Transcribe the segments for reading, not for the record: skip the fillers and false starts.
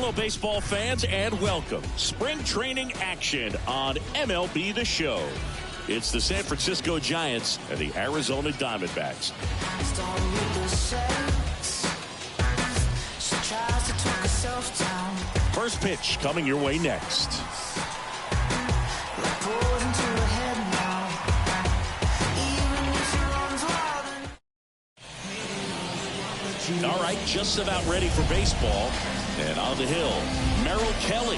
Hello, baseball fans, and welcome. Spring training action on MLB The Show. It's the San Francisco Giants and the Arizona Diamondbacks. First pitch coming your way next. All right, just about ready for baseball. And on the hill, Merrill Kelly.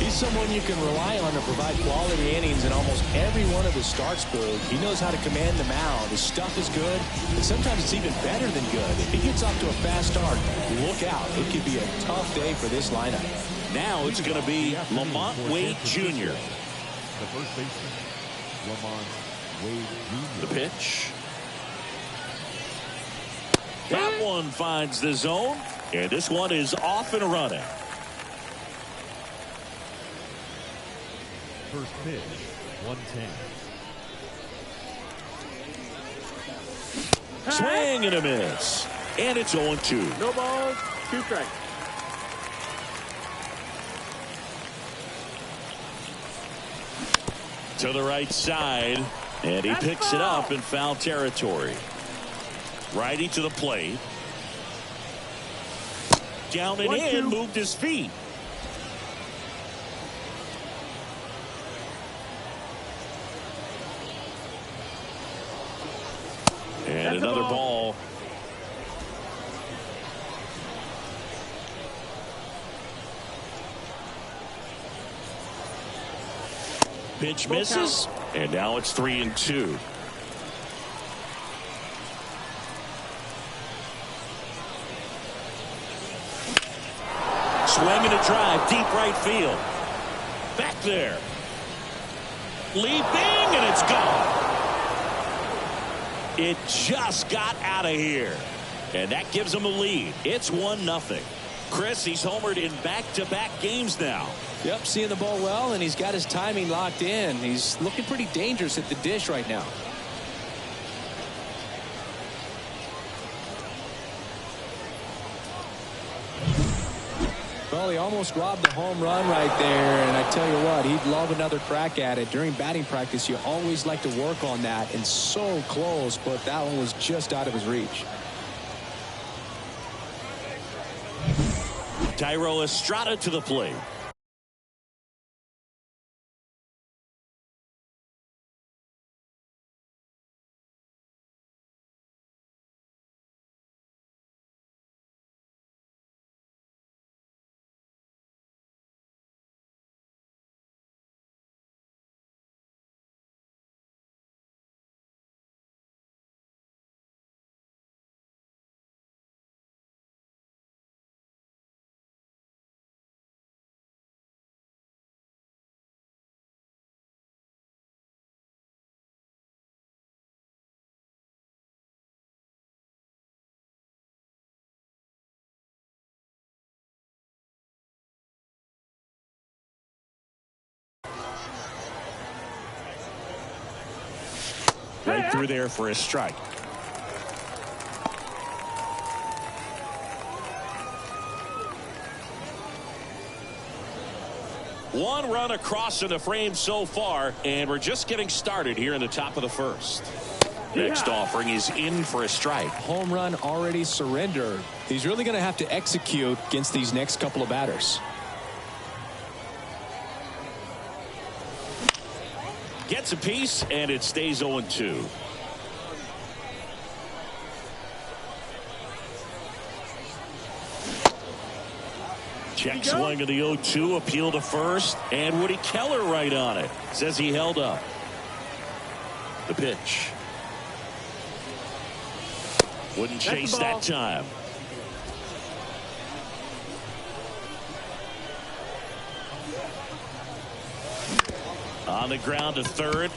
He's someone you can rely on to provide quality innings in almost every one of his starts, Boog. He knows how to command the mound. His stuff is good, and sometimes it's even better than good. If he gets off to a fast start, look out. It could be a tough day for this lineup. Now it's going to be Lamont Wade Jr. The first baseman, Lamont Wade Jr. The pitch. That one finds the zone, and this one is off and running. First pitch, 110. Swing and a miss. And it's 0-2. No balls, 2 strikes. To the right side, and he picks it up in foul territory. Righty to the plate. Down and in, moved his feet. And another ball. Pitch misses, and now it's 3-2. Swing and a drive, deep right field. Back there. Leaping, and it's gone. It just got out of here. And that gives him a lead. It's 1-0. Chris, he's homered in back-to-back games now. Yep, seeing the ball well, and he's got his timing locked in. He's looking pretty dangerous at the dish right now. Well, he almost robbed the home run right there, and I tell you what, he'd love another crack at it. During batting practice, you always like to work on that, and so close, but that one was just out of his reach. Tyro Estrada to the plate. Right through there for a strike. One run across in the frame so far, and we're just getting started here in the top of the first. Next offering is in for a strike. Home run already surrendered. He's really going to have to execute against these next couple of batters. Gets a piece, and it stays 0-2. Check swing of the 0-2, appeal to first, and Woody Keller right on it. Says he held up. The pitch. Wouldn't chase that time. On the ground to third.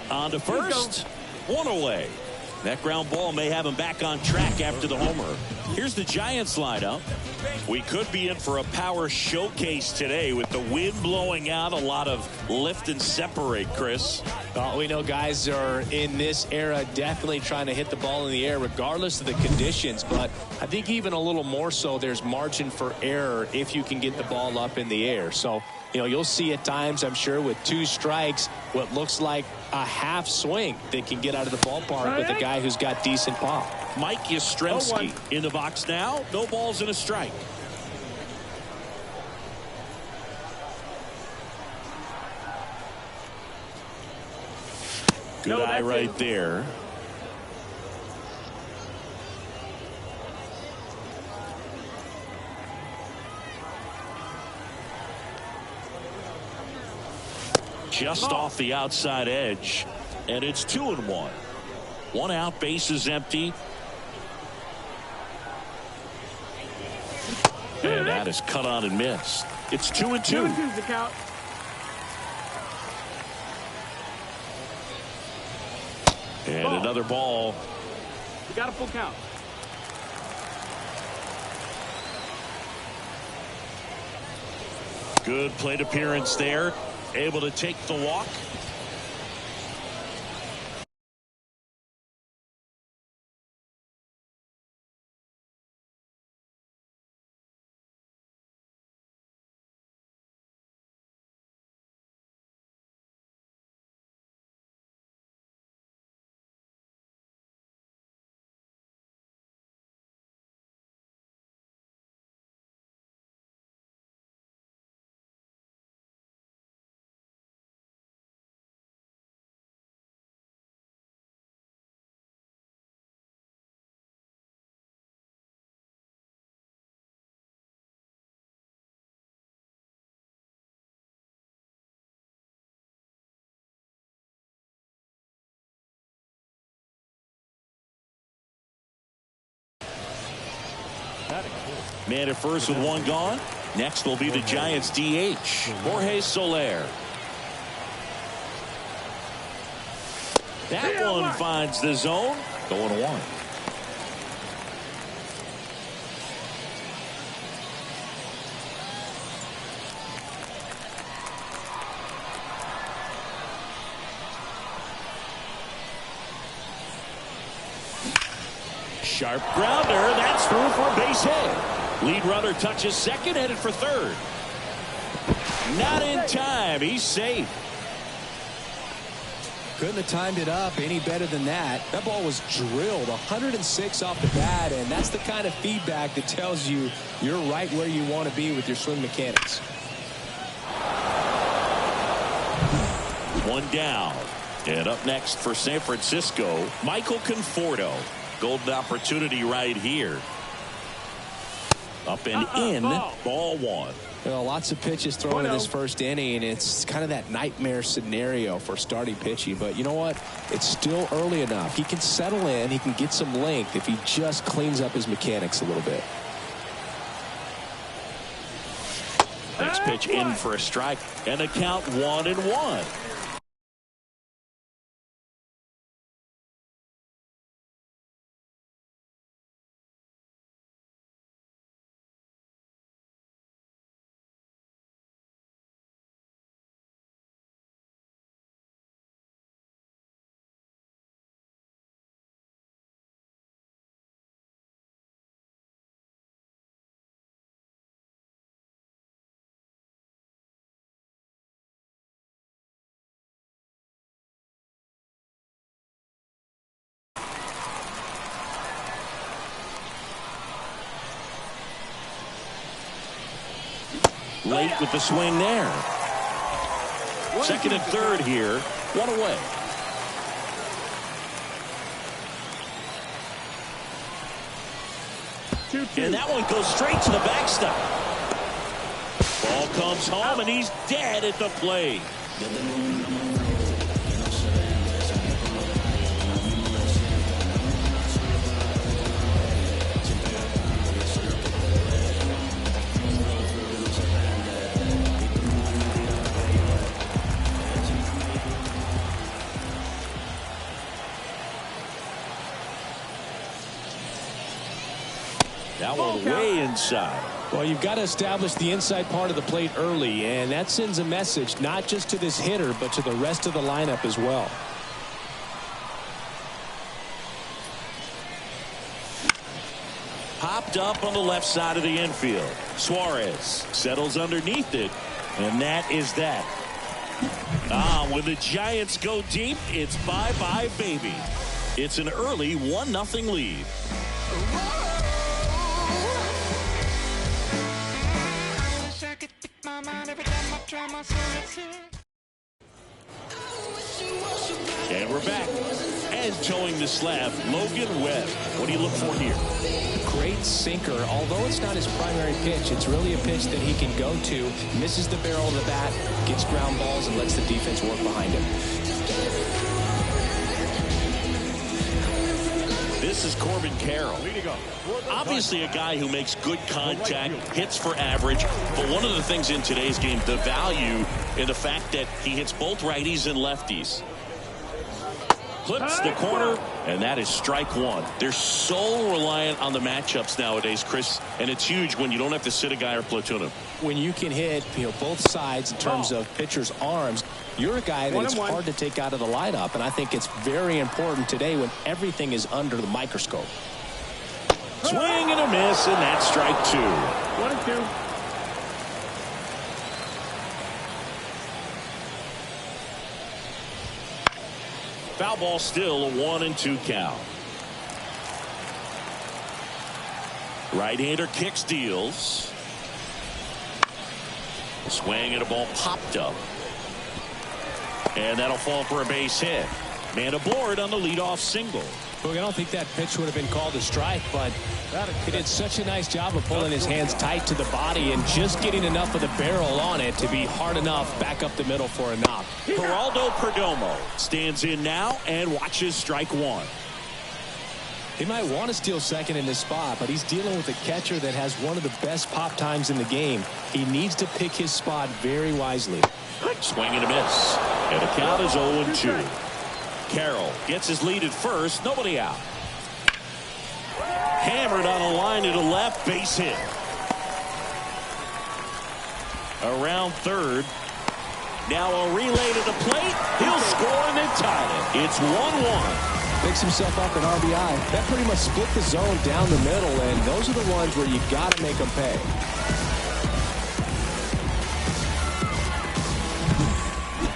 On to first. One away. That ground ball may have him back on track after the homer. Here's the Giants lineup. We could be in for a power showcase today with the wind blowing out, a lot of lift and separate, Chris. Well, we know guys are in this era definitely trying to hit the ball in the air regardless of the conditions, but I think even a little more so there's margin for error if you can get the ball up in the air. So, you'll see at times, I'm sure, with 2 strikes, what looks like a half swing that can get out of the ballpark with a guy who's got decent pop. Mike Yastrzemski in the box now. No balls and a strike. Good eye right there. Just off the outside edge, and it's 2-1. 1 out, bases empty. And that is cut on and missed. It's 2-2. And another ball. We got a full count. Good plate appearance there. Able to take the walk. Man at first with 1 gone. Next will be the Giants DH, Jorge Soler. That one finds the zone. Going 1. Sharp grounder. That's through for a base hit. Lead runner touches second, headed for third. Not in time. He's safe. Couldn't have timed it up any better than that. That ball was drilled 106 off the bat, and that's the kind of feedback that tells you you're right where you want to be with your swing mechanics. 1 down. And up next for San Francisco, Michael Conforto. Golden opportunity right here. Up and in. Ball 1. Well, lots of pitches thrown in this first inning. It's kind of that nightmare scenario for starting pitching. But you know what? It's still early enough. He can settle in. He can get some length if he just cleans up his mechanics a little bit. Next pitch in for a strike. And a count 1-1. Late with the swing there. Second and third here. 1 away. And that one goes straight to the backstop. Ball comes home and he's dead at the plate. inside. Well, you've got to establish the inside part of the plate early, and that sends a message not just to this hitter, but to the rest of the lineup as well. Popped up on the left side of the infield. Suarez settles underneath it, and that is that. When the Giants go deep, it's bye-bye, baby. It's an early 1-0 lead. And we're back. And towing the slab, Logan Webb. What do you look for here? Great sinker. Although it's not his primary pitch, it's really a pitch that he can go to. Misses the barrel of the bat, gets ground balls, and lets the defense work behind him. This is Corbin Carroll. Obviously a guy who makes good contact, hits for average. But one of the things in today's game, the value in the fact that he hits both righties and lefties. Clips the corner, and that is strike one. They're so reliant on the matchups nowadays, Chris, and it's huge when you don't have to sit a guy or platoon him. When you can hit both sides in terms of pitchers' arms, you're a guy that it's hard to take out of the lineup, and I think it's very important today when everything is under the microscope. Swing and a miss, and that's strike two. 1-2. Foul ball, still a 1-2 count. Right-hander kicks, deals. Swing and a ball popped up. And that'll fall for a base hit. Man aboard on the leadoff single. Look, I don't think that pitch would have been called a strike, but he did such a nice job of pulling his hands tight to the body and just getting enough of the barrel on it to be hard enough back up the middle for a knock. Geraldo Perdomo stands in now and watches strike one. He might want to steal second in this spot, but he's dealing with a catcher that has one of the best pop times in the game. He needs to pick his spot very wisely. Swing and a miss. And the count is 0-2. Carroll gets his lead at first. Nobody out. Hammered on a line to the left. Base hit. Around third. Now a relay to the plate. He'll score and then tie it. It's 1-1. Picks himself up an RBI. That pretty much split the zone down the middle, and those are the ones where you got to make them pay.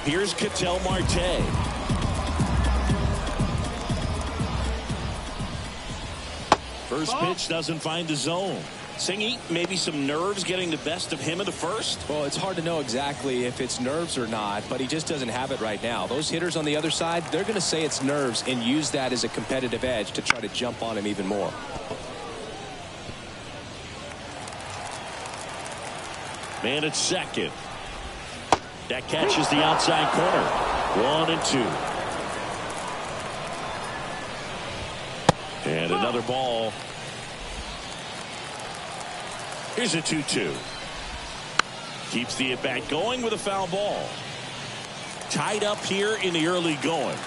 Here's Ketel Marte. First pitch doesn't find the zone. Singy, maybe some nerves getting the best of him in the first? Well, it's hard to know exactly if it's nerves or not, but he just doesn't have it right now. Those hitters on the other side, they're going to say it's nerves and use that as a competitive edge to try to jump on him even more. Man at second. That catches the outside corner. 1-2. And another ball. Here's a 2-2. Keeps the at-bat going with a foul ball. Tied up here in the early going.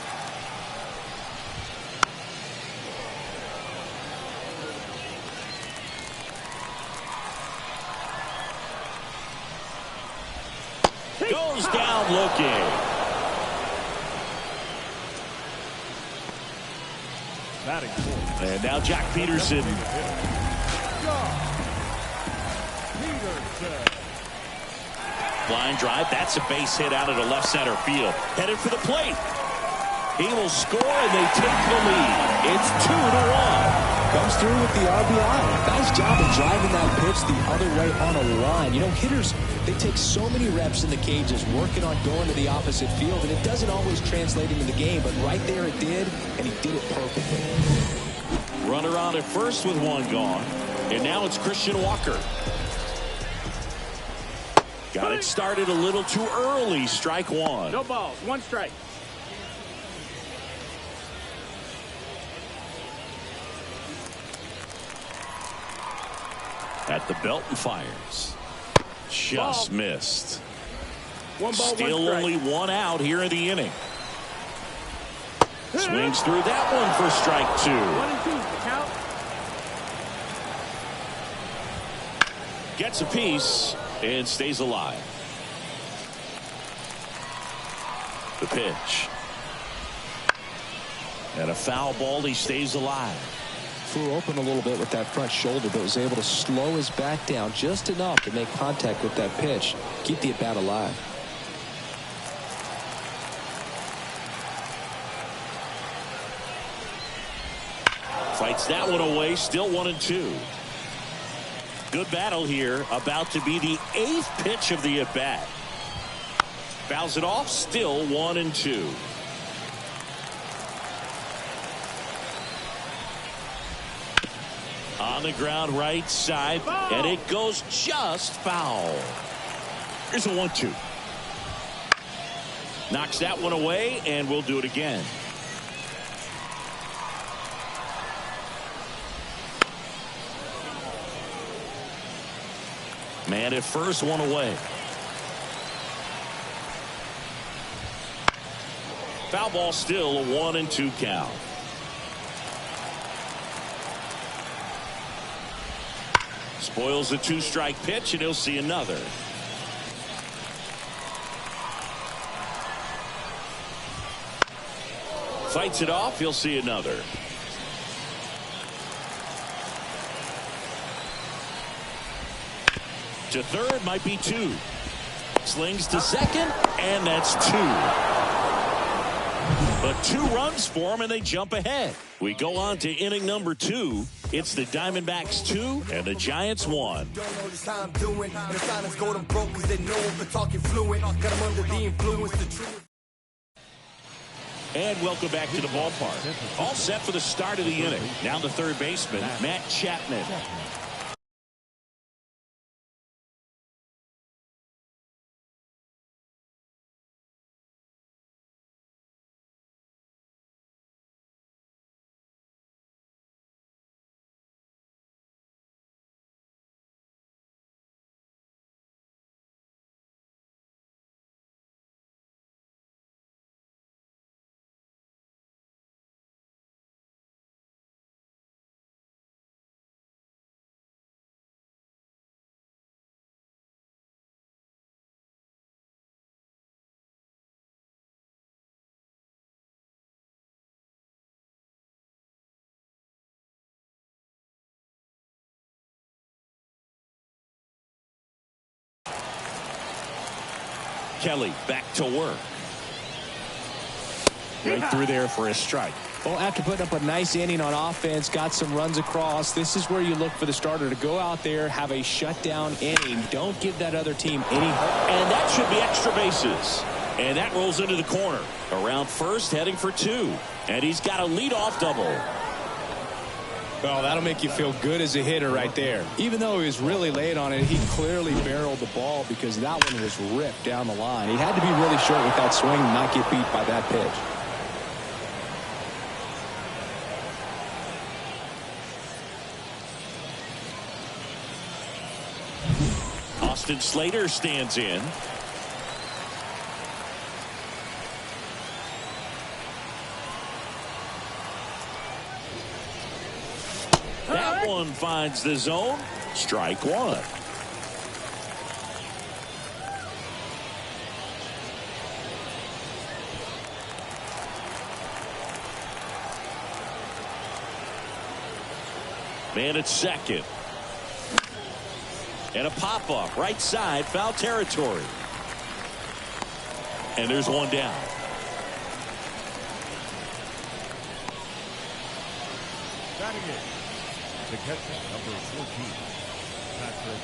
Goes down looking. And now Jack Peterson. Line drive. That's a base hit out of the left center field. Headed for the plate. He will score and they take the lead. It's 2-1. Comes through with the RBI. Nice job of driving that pitch the other way on a line. You know, hitters, they take so many reps in the cages working on going to the opposite field, and it doesn't always translate into the game, but right there it did, and he did it perfectly. Runner on at first with one gone. And now it's Christian Walker. Got it started a little too early. Strike one. No balls. One strike. At the belt and fires. Just missed. One ball, Still one only one out here in the inning. Swings through that one for strike two. 1-2. Count. Gets a piece and stays alive. The pitch. And a foul ball. He stays alive. Flew open a little bit with that front shoulder, but was able to slow his back down just enough to make contact with that pitch. Keep the at-bat alive. Fights that one away. Still 1-2. Good battle here. About to be the 8th pitch of the at-bat. Fouls it off. Still 1-2. On the ground right side. Foul. And it goes just foul. Here's a 1-2. Knocks that one away, and we'll do it again. Man at first, one away. Foul ball, still a 1-2 count. Spoils the 2-strike pitch, and he'll see another. Fights it off, he'll see another. To third, might be 2. Slings to second, and that's 2. But 2 runs for him, and they jump ahead. We go on to inning number 2. It's the Diamondbacks 2 and the Giants 1. And welcome back to the ballpark. All set for the start of the inning. Now the third baseman, Matt Chapman. Kelly back to work. Right through there for a strike. Well, after putting up a nice inning on offense, got some runs across, this is where you look for the starter to go out there, have a shutdown inning. Don't give that other team any hope. And that should be extra bases. And that rolls into the corner. Around first, heading for 2. And he's got a leadoff double. Well, that'll make you feel good as a hitter right there. Even though he was really late on it, he clearly barreled the ball because that one was ripped down the line. He had to be really short with that swing and not get beat by that pitch. Austin Slater stands in. That one finds the zone. Strike 1. Man at second. And a pop-up right side, foul territory. And there's one down. Batting in, the catcher, number 14, Patrick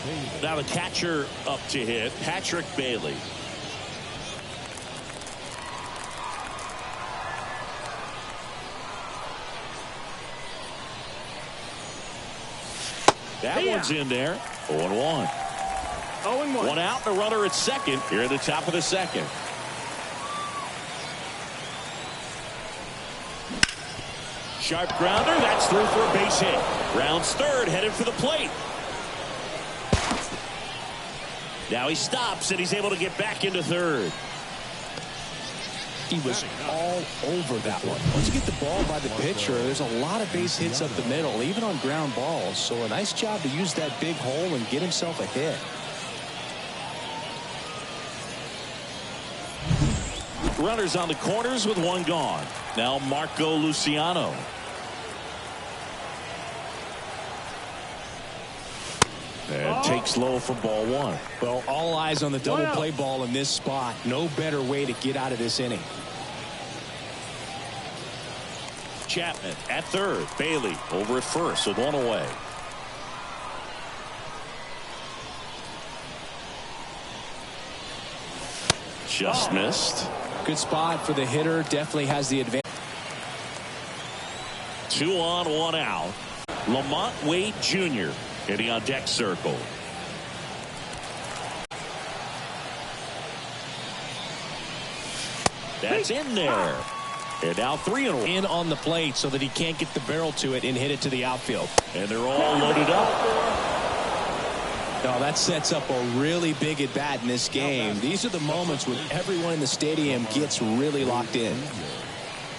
Bailey. Now the catcher up to hit, Patrick Bailey. That one's in there. 0-1. 0-1. One out, and a runner at second here at the top of the second. Sharp grounder. That's through for a base hit. Rounds third, headed for the plate. Now he stops, and he's able to get back into third. He was all over that one. Once you get the ball by the pitcher, there's a lot of base hits up the middle, even on ground balls. So a nice job to use that big hole and get himself a hit. Runners on the corners with one gone. Now Marco Luciano. And takes low for ball one. Well, all eyes on the double play ball in this spot. No better way to get out of this inning. Chapman at third. Bailey over at first with one away. Just missed. Good spot for the hitter. Definitely has the advantage. 2 on, 1 out. Lamont Wade Jr. hitting on deck circle. That's in there. And now 3-0. In on the plate so that he can't get the barrel to it and hit it to the outfield. And they're all loaded up. No, that sets up a really big at bat in this game. These are the moments when everyone in the stadium gets really locked in.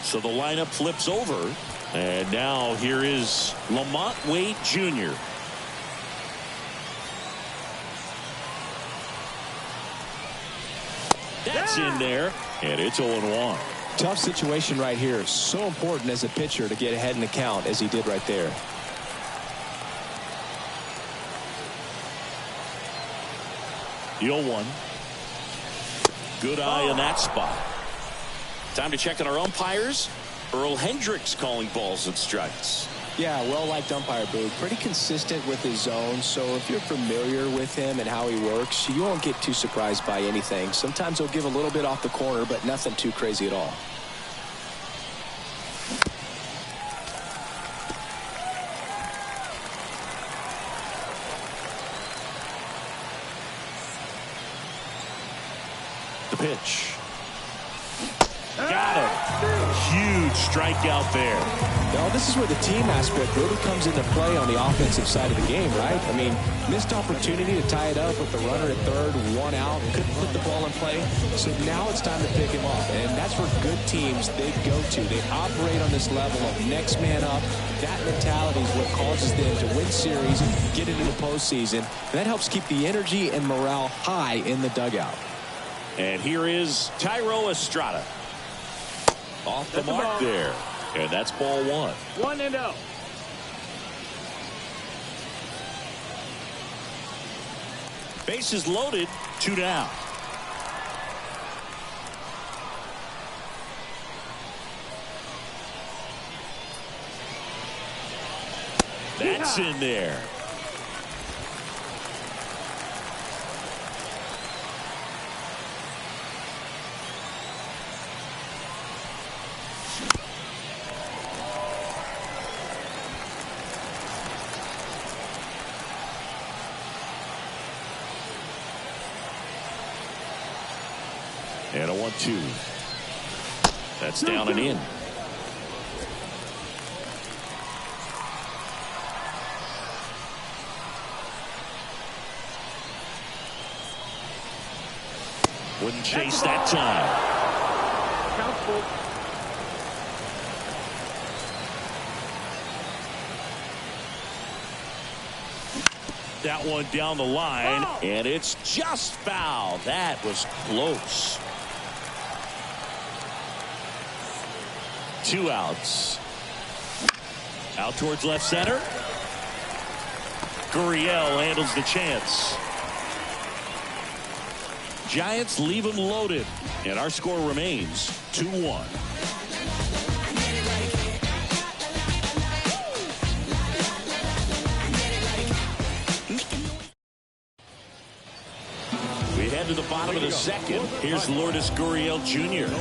So the lineup flips over. And now here is Lamont Wade Jr. That's in there. And it's 0-1. Tough situation right here. So important as a pitcher to get ahead in the count as he did right there. The 0-1. Good eye in that spot. Time to check on our umpires. Earl Hendricks calling balls and strikes. Yeah, well-liked umpire, Boog. Pretty consistent with his zone, so if you're familiar with him and how he works, you won't get too surprised by anything. Sometimes he'll give a little bit off the corner, but nothing too crazy at all. The pitch. Got him. Huge strikeout there. Now, this is where the team aspect really comes into play on the offensive side of the game, right? I mean, missed opportunity to tie it up with the runner at third, 1 out, couldn't put the ball in play. So now it's time to pick him up, and that's where good teams, they go to. They operate on this level of next man up. That mentality is what causes them to win series and get into the postseason. And that helps keep the energy and morale high in the dugout. And here is Thairo Estrada. Off the mark there. And that's ball 1. 1-0. Bases loaded. 2 down. That's in there. And a 1-2. That's down and in. Wouldn't chase that time. Count full. That one down the line, and it's just foul. That was close. 2 outs. Out towards left center. Gurriel handles the chance. Giants leave him loaded, and our score remains 2-1. We head to the bottom of the second. Here's Lourdes Gurriel Jr.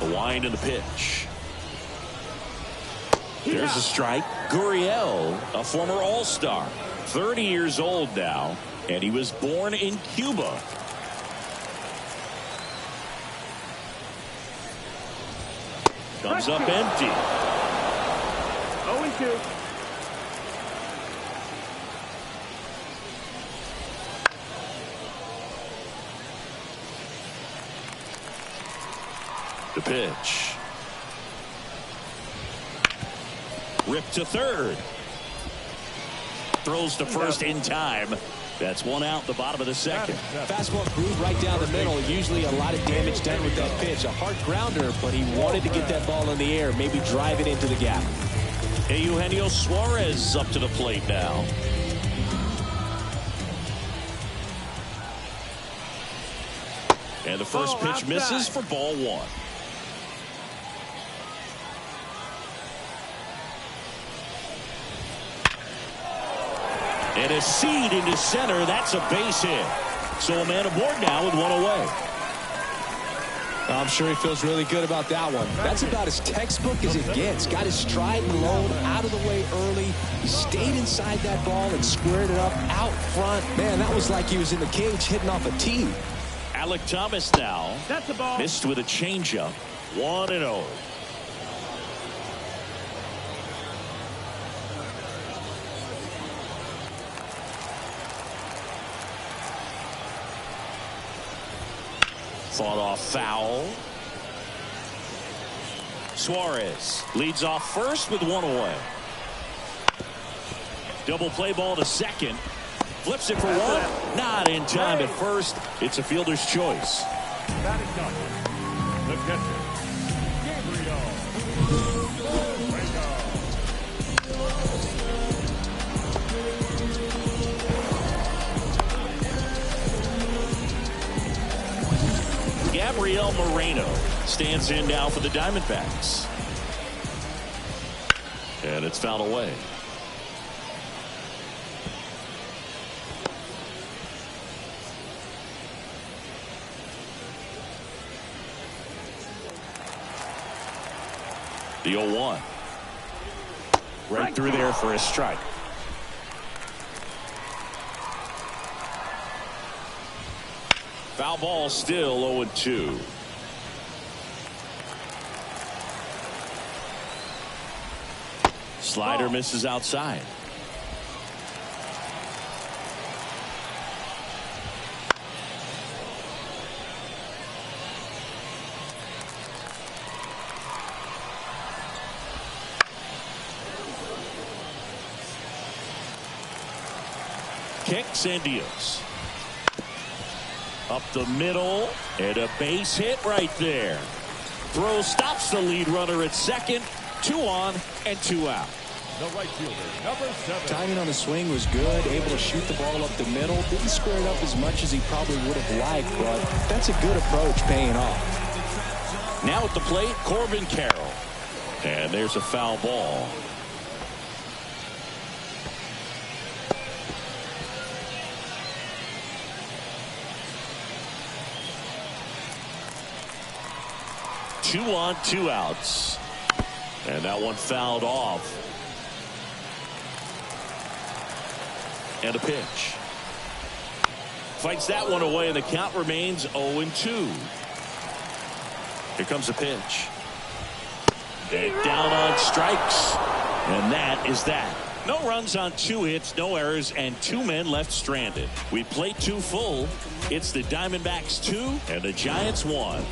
The wind and the pitch. There's a strike. Gurriel, a former All-Star, 30 years old now, and he was born in Cuba. Comes up empty. 0-2. The pitch. Ripped to third. Throws to first in time. That's one out, the bottom of the second. Fastball groove right down the middle. Usually a lot of damage done with that pitch. A hard grounder, but he wanted to get that ball in the air, maybe drive it into the gap. Eugenio Suarez up to the plate now. And the first pitch misses for ball one. And a seed into center. That's a base hit. So a man aboard now with one away. I'm sure he feels really good about that one. That's about as textbook as it gets. Got his stride and load out of the way early. Stayed inside that ball and squared it up out front. Man, that was like he was in the cage hitting off a tee. Alec Thomas now. That's the ball. Missed with a changeup. 1-0. Fought off foul. Suarez leads off first with one away. Double play ball to second. Flips it for one. Not in time at first. It's a fielder's choice. Batting number, the catcher, Gabriel Moreno stands in now for the Diamondbacks. And it's fouled away. The 0-1. Right through there for a strike. Foul ball, still 0-2. Slider misses outside. Kicks and deals. Up the middle, and a base hit right there. Throw stops the lead runner at second. 2 on and 2 out. the right fielder, number 7. Timing on the swing was good, able to shoot the ball up the middle. Didn't square it up as much as he probably would have liked, but that's a good approach paying off. Now at the plate, Corbin Carroll. And there's a foul ball. Two on, 2 outs. And that one fouled off. And a pitch. Fights that one away, and the count remains 0-2. Here comes a pitch. And down on strikes. And that is that. No runs on 2 hits, no errors, and 2 men left stranded. We played 2 full. It's the Diamondbacks 2 and the Giants 1.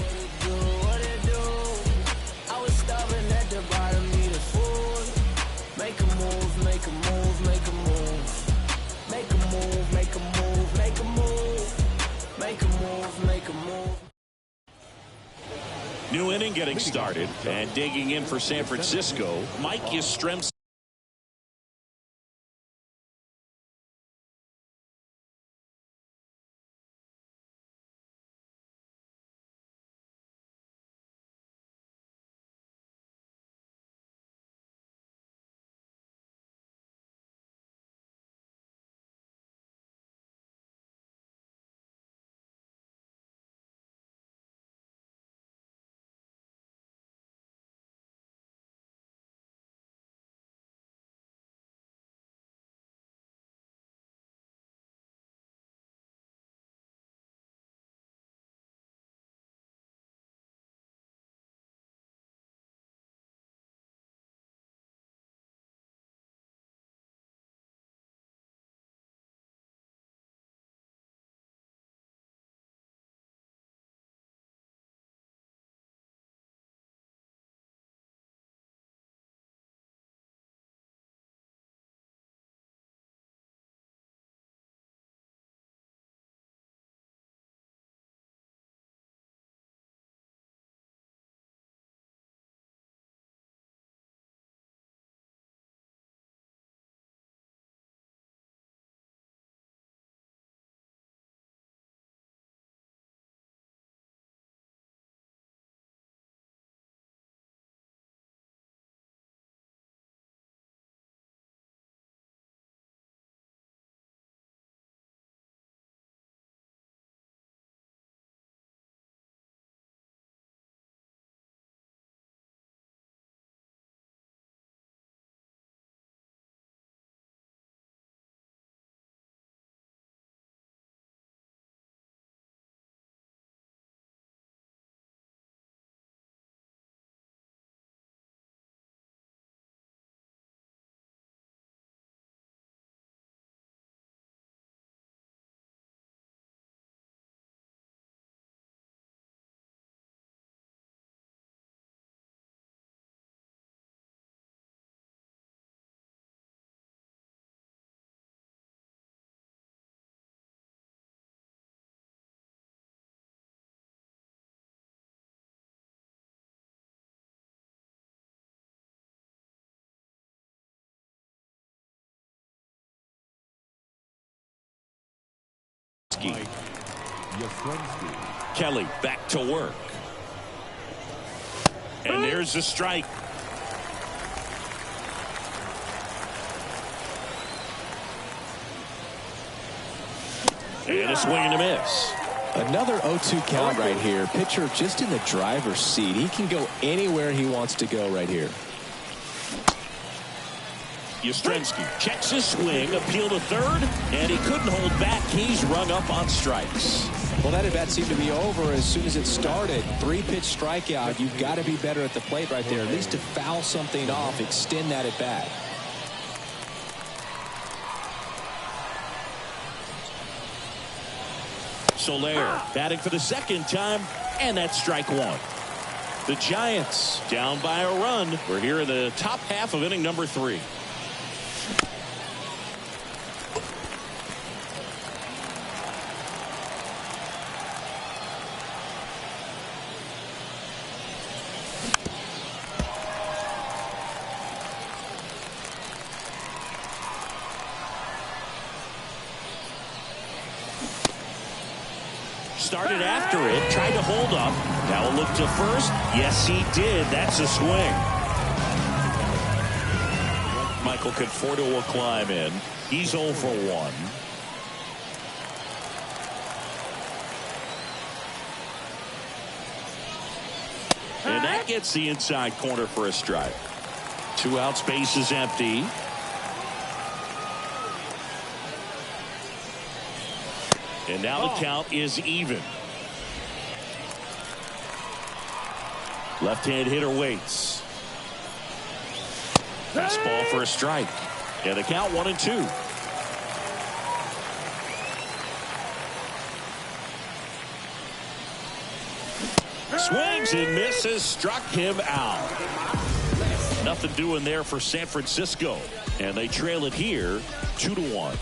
New inning getting started, and digging in for San Francisco, Mike Yastrzemski. Yastrzemski. Kelly back to work. And there's the strike. And a swing and a miss. Another 0-2 count right here. Pitcher just in the driver's seat. He can go anywhere he wants to go right here. Yastrzemski checks his swing, appeal to third, and he couldn't hold back. He's rung up on strikes. Well, that at bat seemed to be over as soon as it started. 3-pitch strikeout. You've got to be better at the plate right there, at least to foul something off, extend that at bat. Soler batting for the second time, and that's strike one. The Giants down by a run. We're here in the top half of inning number 3. Started after it, tried to hold up. Now a look to first. Yes, he did. That's a swing. Michael Conforto will climb in. He's 0 for 1. And that gets the inside corner for a strike. 2 outs, base is empty. And now the count is even. Left-hand hitter waits. Fastball for a strike. And the count 1-2. Swings and misses. Struck him out. Nothing doing there for San Francisco. And they trail it here 2-1.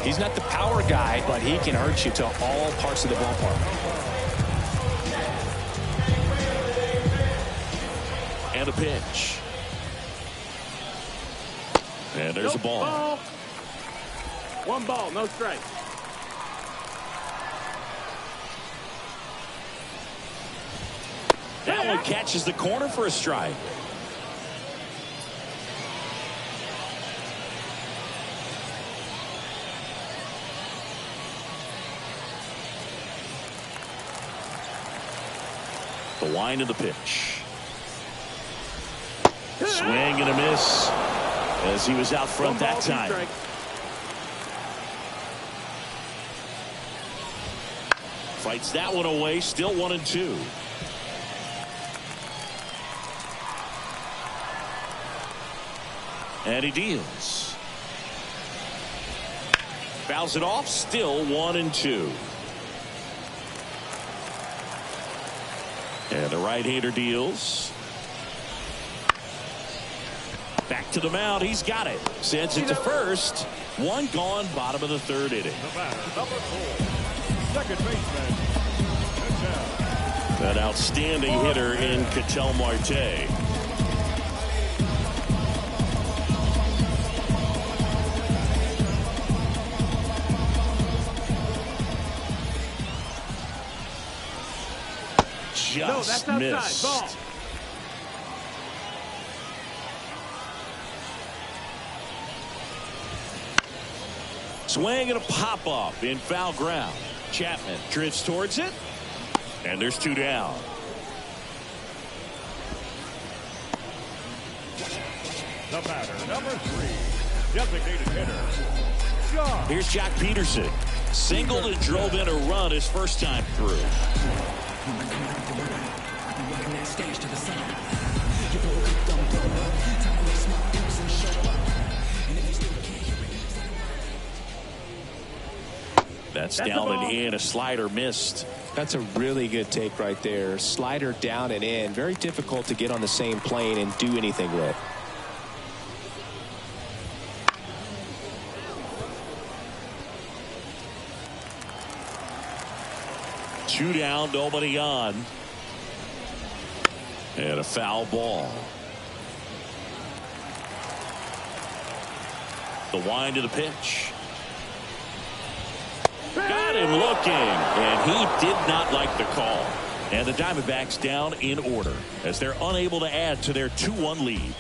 He's not the power guy, but he can hurt you to all parts of the ballpark. And a pitch. And there's a ball. 1 ball, no strike. That one catches the corner for a strike. The wind of the pitch. Swing and a miss as he was out front that time. Fights that one away. Still 1-2. And he deals. Fouls it off. Still 1-2. And the right-hander deals. Back to the mound. He's got it. Sends it to first. 1 gone. Bottom of the 3rd inning. Number 4, second baseman. An outstanding hitter in Ketel Marte. Just missed. Ball. Swing and a pop-up in foul ground. Chapman drifts towards it. And there's 2 down. The batter, number 3, designated hitter, John. Here's Jack Peterson. Singled and drove in a run his first time through. That's down and in. A slider missed. That's a really good take right there. Slider down and in. Very difficult to get on the same plane and do anything with. Two down, nobody on. And a foul ball. The wind of the pitch. Got him looking, and he did not like the call. And the Diamondbacks down in order as they're unable to add to their 2-1 lead.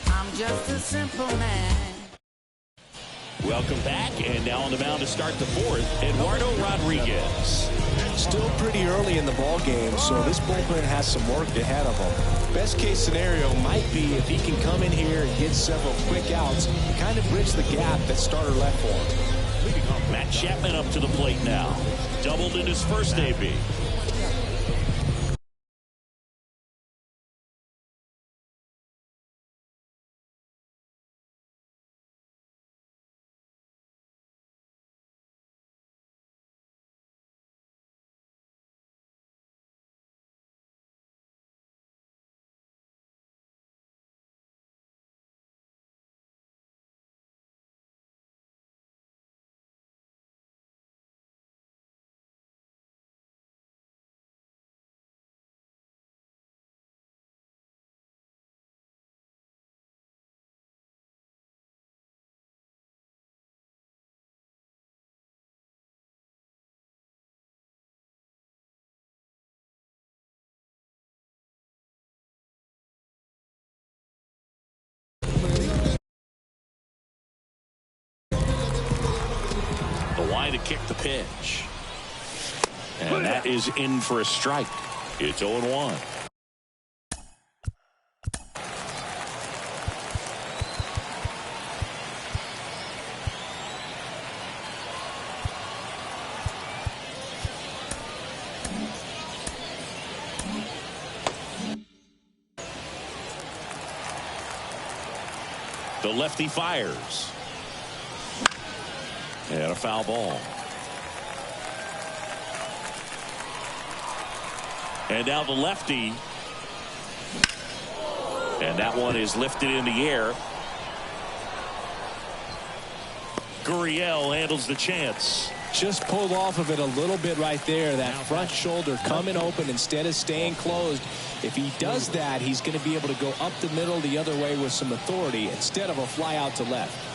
I'm just a simple man. Welcome back, and now on the mound to start the fourth, Eduardo Rodriguez. Still pretty early in the ball game, so this bullpen has some work ahead of him. Best case scenario might be if he can come in here and get several quick outs, kind of bridge the gap that starter left for him. Matt Chapman up to the plate now. Doubled in his first AB. To kick the pitch. And that is in for a strike. It's 0-1. The lefty fires. And a foul ball. And now the lefty. And that one is lifted in the air. Gurriel handles the chance. Just pulled off of it a little bit right there. That front shoulder coming open instead of staying closed. If he does that, he's going to be able to go up the middle the other way with some authority instead of a fly out to left.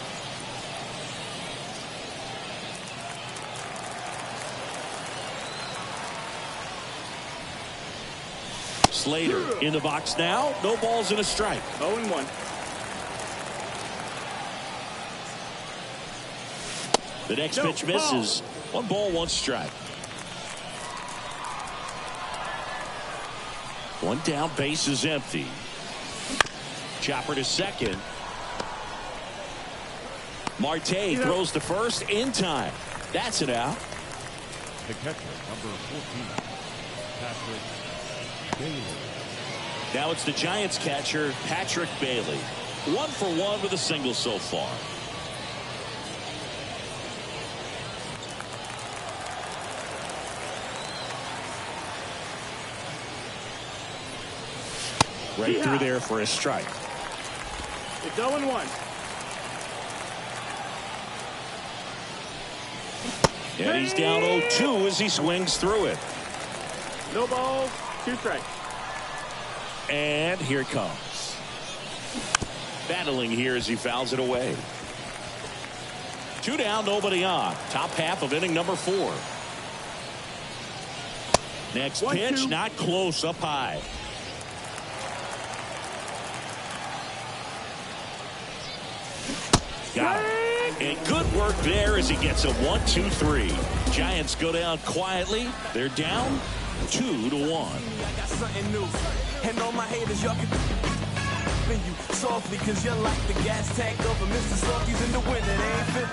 Slater in the box now. No balls and a strike. 0-1. The next pitch misses. 1 ball, 1 strike. 1 down, base is empty. Chopper to second. Marte throws to first in time. That's it out. The catcher, number 14, Patrick Bailey. Now it's the Giants catcher, Patrick Bailey. 1 for 1 with a single so far. Right through there for a strike. It's 0-1. And he's down 0-2 as he swings through it. No balls, 2 strikes. And here it comes. Battling here as he fouls it away. 2 down, nobody on. Top half of inning number 4. Next pitch, not close, up high. Got it. And good work there as he gets a 1-2-3. Giants go down quietly. They're down 2-1. I got something new. And all my haters, y'all can you softly, cause you're like the gas tank over Mr. Softies in the winter. They ain't feeling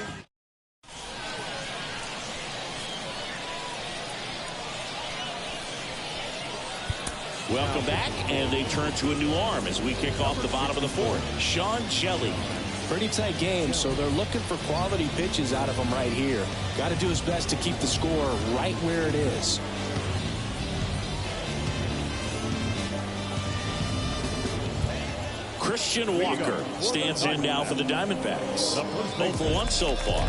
you. Welcome back, and they turn to a new arm as we kick off the bottom of the 4th. Sean Shelley. Pretty tight game, so they're looking for quality pitches out of him right here. Got to do his best to keep the score right where it is. Christian Walker stands in now for the Diamondbacks. 0 for 1 so far.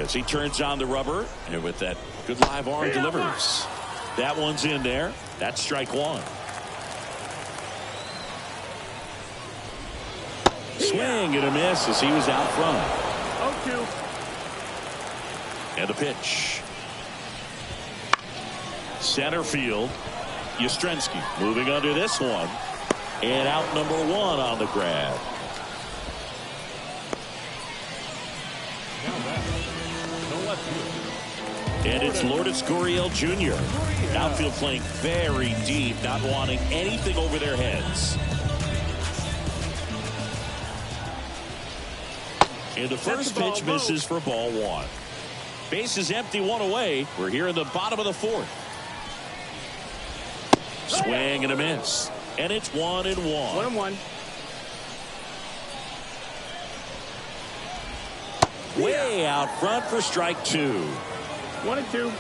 As he turns on the rubber, and with that good live arm delivers. That one's in there. That's strike one. Swing and a miss as he was out front. 0-2. And a pitch. Center field. Yastrzemski moving under this one. And out number one on the grab. And it's Lourdes Gurriel Jr. Outfield playing very deep, not wanting anything over their heads. And the first pitch misses for ball one. Base is empty, one away. We're here in the bottom of the fourth. Swing and a miss. And it's 1-1. 1-1. Way out front for strike two. 1-2.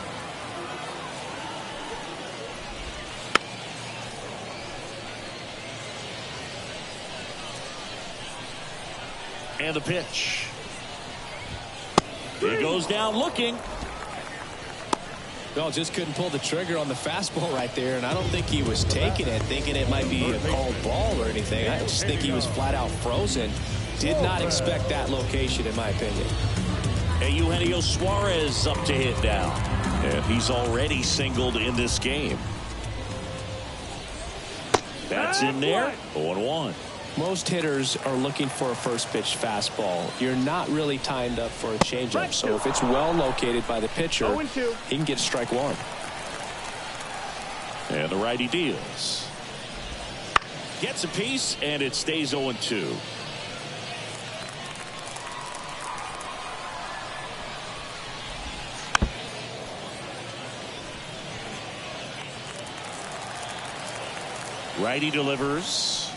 And the pitch. He goes down looking. Well, just couldn't pull the trigger on the fastball right there, and I don't think he was taking it, thinking it might be a called ball or anything. I just think he was flat out frozen. Did not expect that location, in my opinion. And Eugenio Suarez up to hit now. And he's already singled in this game. That's in there. 0-1. Most hitters are looking for a first pitch fastball. You're not really timed up for a changeup. So if it's well located by the pitcher, he can get strike one. And the righty deals. Gets a piece, and it stays 0-2. Righty delivers.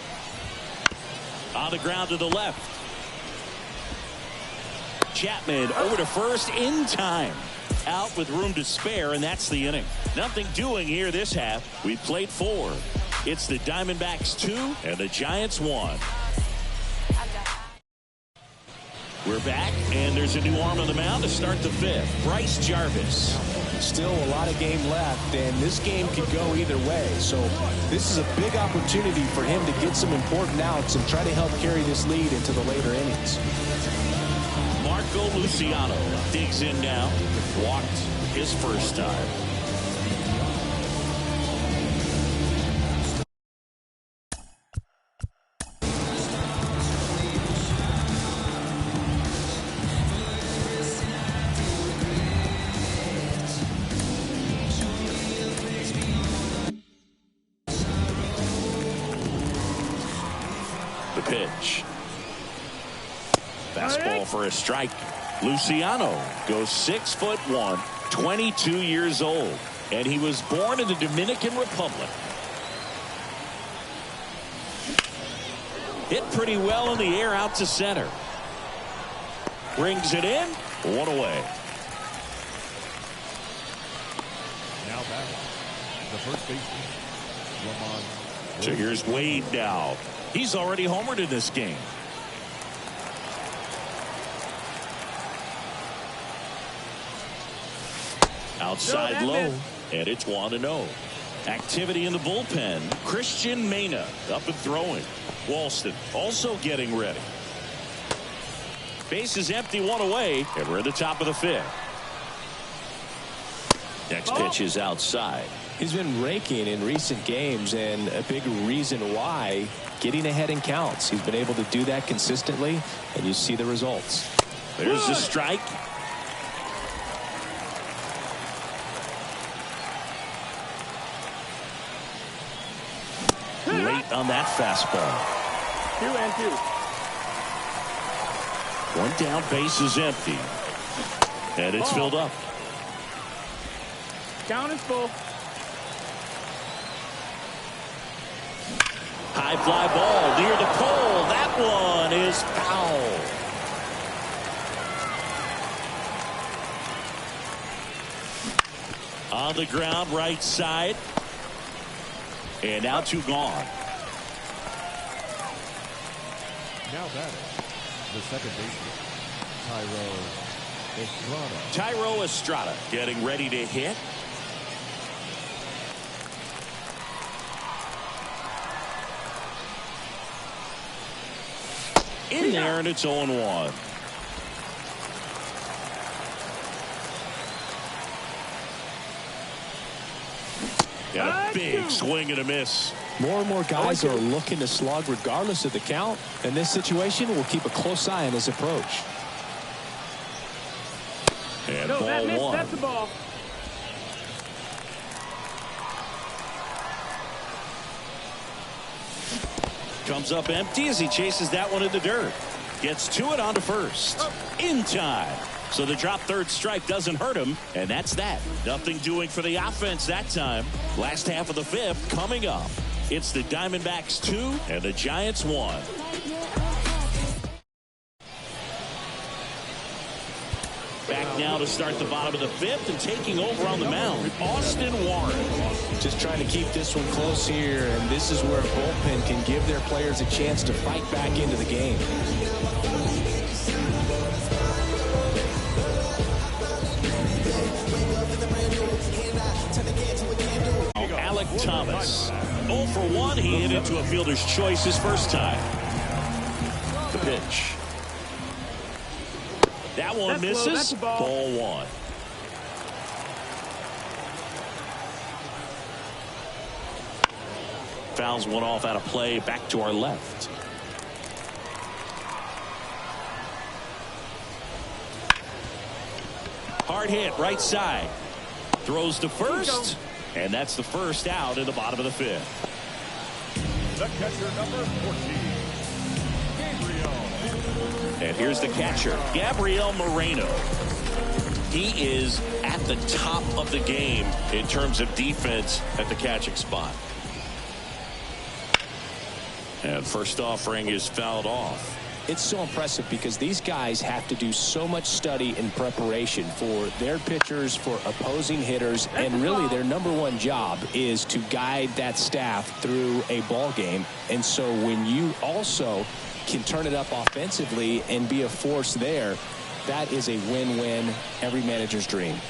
On the ground to the left. Chapman over to first in time. Out with room to spare, and that's the inning. Nothing doing here this half. We've played 4. It's the Diamondbacks 2 and the Giants 1. We're back, and there's a new arm on the mound to start the 5th. Bryce Jarvis. Still a lot of game left, and this game could go either way. So this is a big opportunity for him to get some important outs and try to help carry this lead into the later innings. Marco Luciano digs in now. Walked his first time. Pitch. Fastball for a strike. Luciano goes 6'1", 22 years old, and he was born in the Dominican Republic. Hit pretty well in the air out to center. Brings it in. One away. Now back, the first baseman, Ramon. So here's Wade now. He's already homered in this game. Outside low, and it's 1-0. Activity in the bullpen. Christian Mena up and throwing. Walston also getting ready. Base is empty, one away, and we're at the top of the 5th. Next pitch is outside. He's been raking in recent games, and a big reason why, getting ahead in counts. He's been able to do that consistently, and you see the results. There's the strike. Late on that fastball. 2-2. One down, base is empty. And it's filled up. Count is full. High fly ball near the pole. That one is foul. On the ground, right side. And now 2 gone. Now batting, the second baseman, Tyro Tyro Estrada getting ready to hit. In there, and it's 0-1. And a big swing and a miss. More and more guys are looking to slug regardless of the count. In this situation, we'll keep a close eye on his approach. And No, ball that missed. one. That's the ball. Comes up empty as he chases that one in the dirt. Gets to it onto first. In time. So the drop third strike doesn't hurt him, and that's that. Nothing doing for the offense that time. Last half of the fifth coming up. It's the Diamondbacks 2 and the Giants 1. Back now to start the bottom of the fifth, and taking over on the mound, Austin Warren. Just trying to keep this one close here, and this is where a bullpen can give their players a chance to fight back into the game. Alec Thomas. 0 for 1. He hit into a fielder's choice his first time. The pitch. That one misses. That's a ball. Ball one. Fouls one off out of play. Back to our left. Hard hit right side. Throws to first. And that's the first out in the bottom of the fifth. The catcher, number 14, Gabriel. And here's the catcher, Gabriel Moreno. He is at the top of the game in terms of defense at the catching spot. And first offering is fouled off. It's so impressive because these guys have to do so much study and preparation for their pitchers, for opposing hitters, and really their number one job is to guide that staff through a ball game. And so when you also can turn it up offensively and be a force there, that is a win-win, every manager's dream.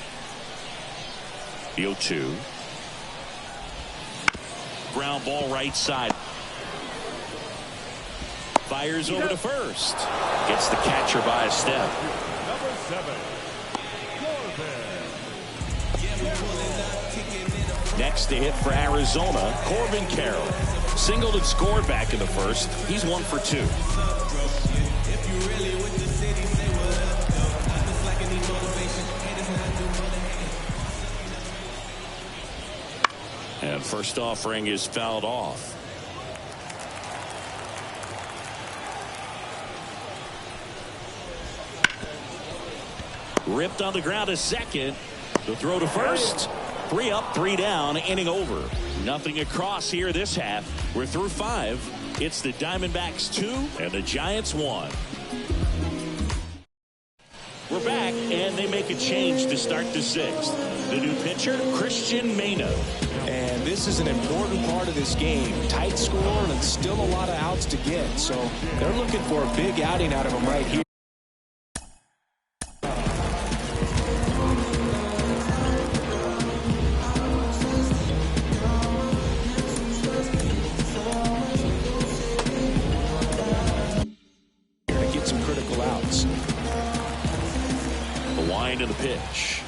The 0-2. Ground ball right side. Fires over to first. Gets the catcher by a step. Number 7, Next to hit for Arizona, Corbin Carroll. Singled and scored back in the first. He's 1 for 2. And first offering is fouled off. Ripped on the ground to second. The throw to first. 3 up, 3 down, inning over. Nothing across here this half. We're through 5. It's the Diamondbacks 2 and the Giants 1. We're back, and they make a change to start the 6th. The new pitcher, Christian Mano. And this is an important part of this game. Tight score and still a lot of outs to get. So they're looking for a big outing out of him right here. To the pitch.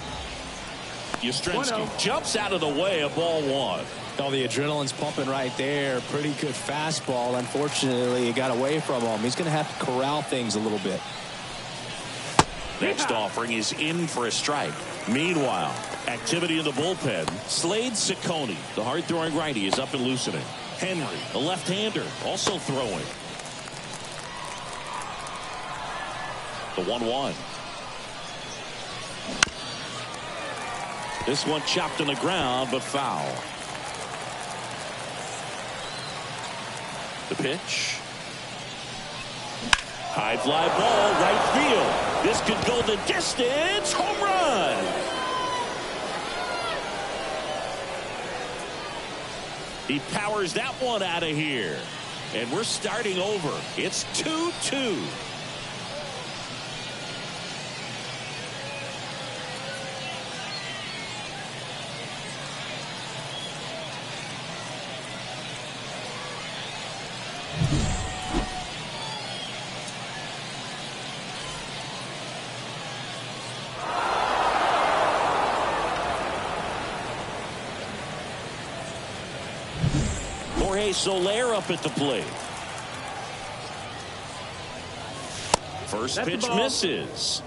Yastrzemski jumps out of the way of ball 1. Oh, the adrenaline's pumping right there. Pretty good fastball. Unfortunately, it got away from him. He's going to have to corral things a little bit. Next offering is in for a strike. Meanwhile, activity in the bullpen. Slade Ciccone, the hard-throwing righty, is up and loosening. Henry, the left-hander, also throwing. The 1-1. This one chopped on the ground, but foul. The pitch. High fly ball, right field. This could go the distance. Home run. He powers that one out of here. And we're starting over. It's 2-2. Jorge Soler up at the plate. First pitch misses.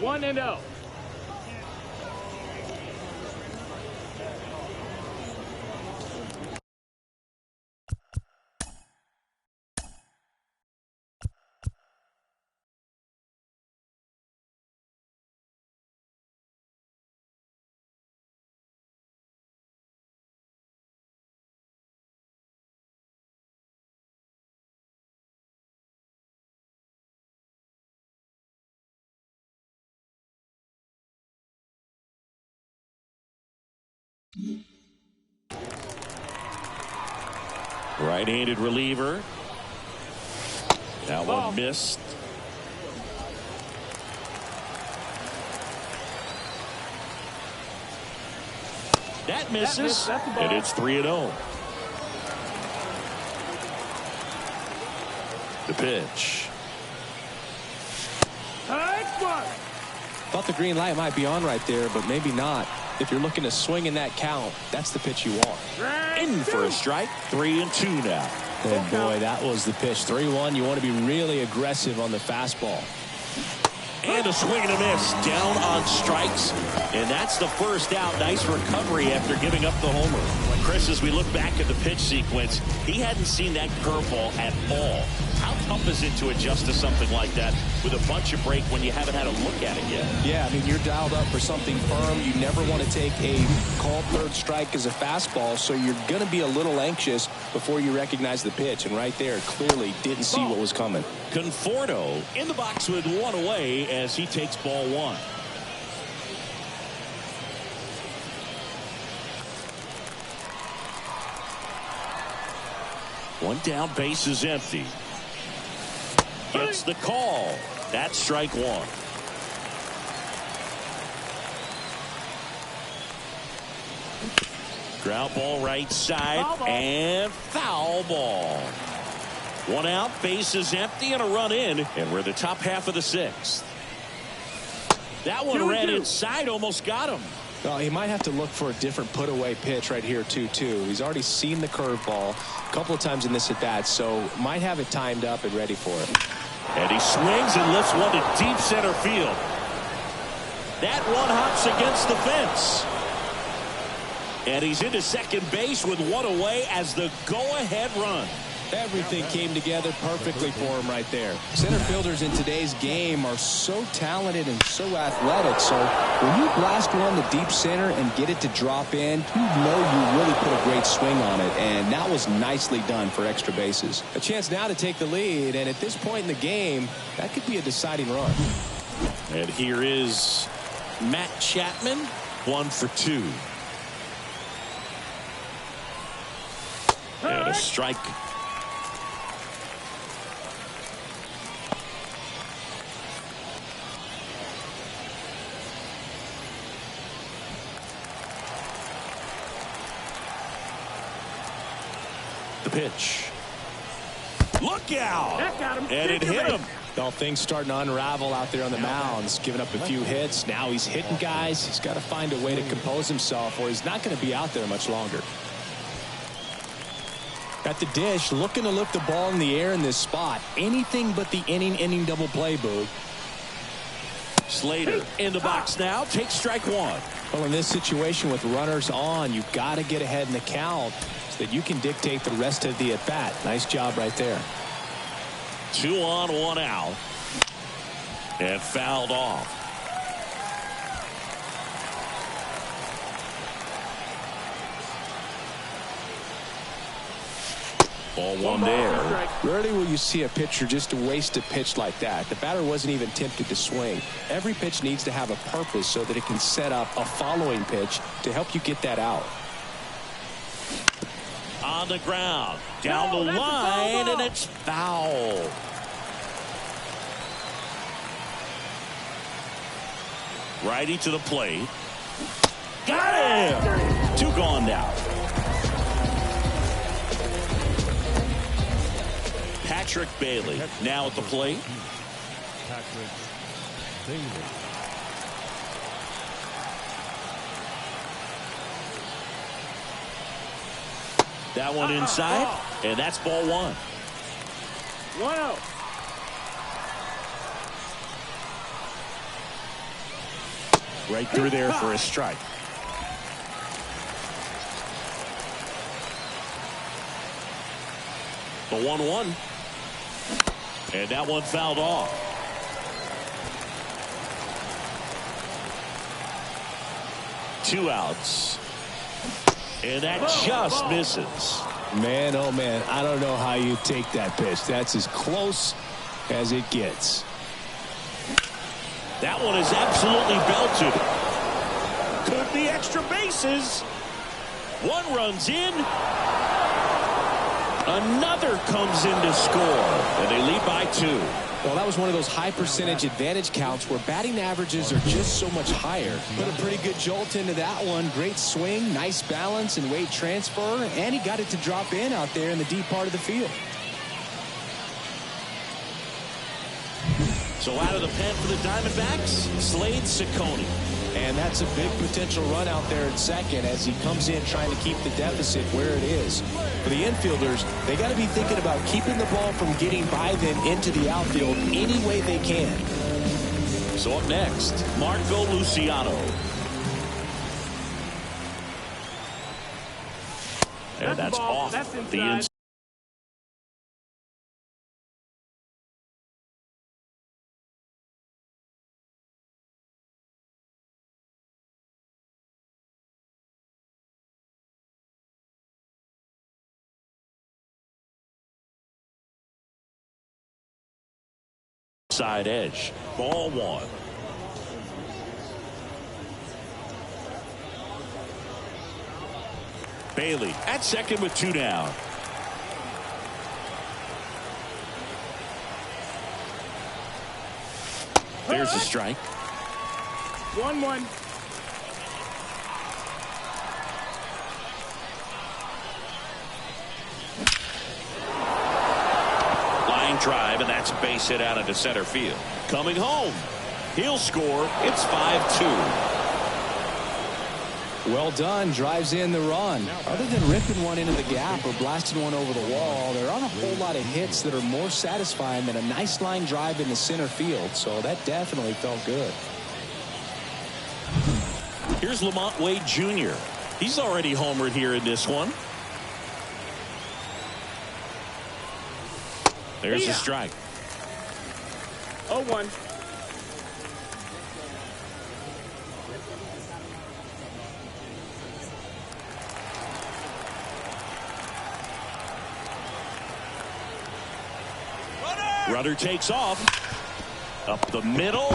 One and oh. Right-handed reliever. That one missed. That misses. And it's 3-0. The pitch. Thought the green light might be on right there, but maybe not. If you're looking to swing in that count, that's the pitch you want. In for a strike. 3-2 now. And boy, that was the pitch. 3-1. You want to be really aggressive on the fastball. And a swing and a miss. Down on strikes. And that's the first out. Nice recovery after giving up the homer. Chris, as we look back at the pitch sequence, he hadn't seen that curveball at all. How tough is it to adjust to something like that with a bunch of break when you haven't had a look at it yet? Yeah, I mean, you're dialed up for something firm. You never want to take a called third strike as a fastball, so you're going to be a little anxious before you recognize the pitch. And right there, clearly didn't see what was coming. Conforto in the box with one away as he takes ball one. One down, base is empty. Gets the call. That's strike one. Ground ball right side and foul ball. One out, base is empty and a run in, and we're the top half of the sixth. That one ran inside, almost got him. Well, he might have to look for a different put-away pitch right here, 2-2. He's already seen the curveball a couple of times in this at-bat, so might have it timed up and ready for it. And he swings and lifts one to deep center field. That one hops against the fence. And he's into second base with one away as the go-ahead run. Everything came together perfectly for him right there. Center fielders in today's game are so talented and so athletic, so when you blast one to deep center and get it to drop in, you know you really put a great swing on it, and that was nicely done for extra bases. A chance now to take the lead, and at this point in the game, that could be a deciding run. And here is Matt Chapman, 1 for 2. And a strike. The pitch. Look out! And it hit him. Well, things starting to unravel out there on the mounds, giving up a few hits. Now he's hitting guys. He's got to find a way to compose himself, or he's not going to be out there much longer. At the dish, looking to lift the ball in the air in this spot. Anything but the inning double play, Boog. Slater in the box now. Takes strike one. Well, in this situation with runners on, you've got to get ahead in the count so that you can dictate the rest of the at-bat. Nice job right there. 2 on, 1 out. And fouled off. Ball one there. Rarely will you see a pitcher just waste a pitch like that. The batter wasn't even tempted to swing. Every pitch needs to have a purpose so that it can set up a following pitch to help you get that out. On the ground. Down the that's a line, foul and ball. it's foul. Righty to the plate. Got him! 2 gone now. Patrick Bailey now at the plate. Patrick Bailey. That one inside, and that's ball 1. 1-0. Right through there for a strike. The 1-1. And that one fouled off. Two outs. And that just misses. Man, oh man, I don't know how you take that pitch. That's as close as it gets. That one is absolutely belted. Could be extra bases. 1 runs in. Another comes in to score. And they lead by 2. Well, that was one of those high percentage advantage counts where batting averages are just so much higher. Put a pretty good jolt into that one. Great swing, nice balance and weight transfer. And he got it to drop in out there in the deep part of the field. So out of the pen for the Diamondbacks, Slade Ciccone. And that's a big potential run out there at second as he comes in trying to keep the deficit where it is. For the infielders, they got to be thinking about keeping the ball from getting by them into the outfield any way they can. So up next, Marco Luciano. And that's ball. off That's the inside. inside. Side edge. Ball 1. Bailey at second with 2 down. There's a strike. 1-1. Line drive, and that's a base hit out into center field. Coming home. He'll score. It's 5-2. Well done. Drives in the run. Other than ripping one into the gap or blasting one over the wall, there aren't a whole lot of hits that are more satisfying than a nice line drive in the center field. So that definitely felt good. Here's Lamont Wade Jr. He's already homered here in this one. There's a strike. 0-1. Runner takes off. Up the middle.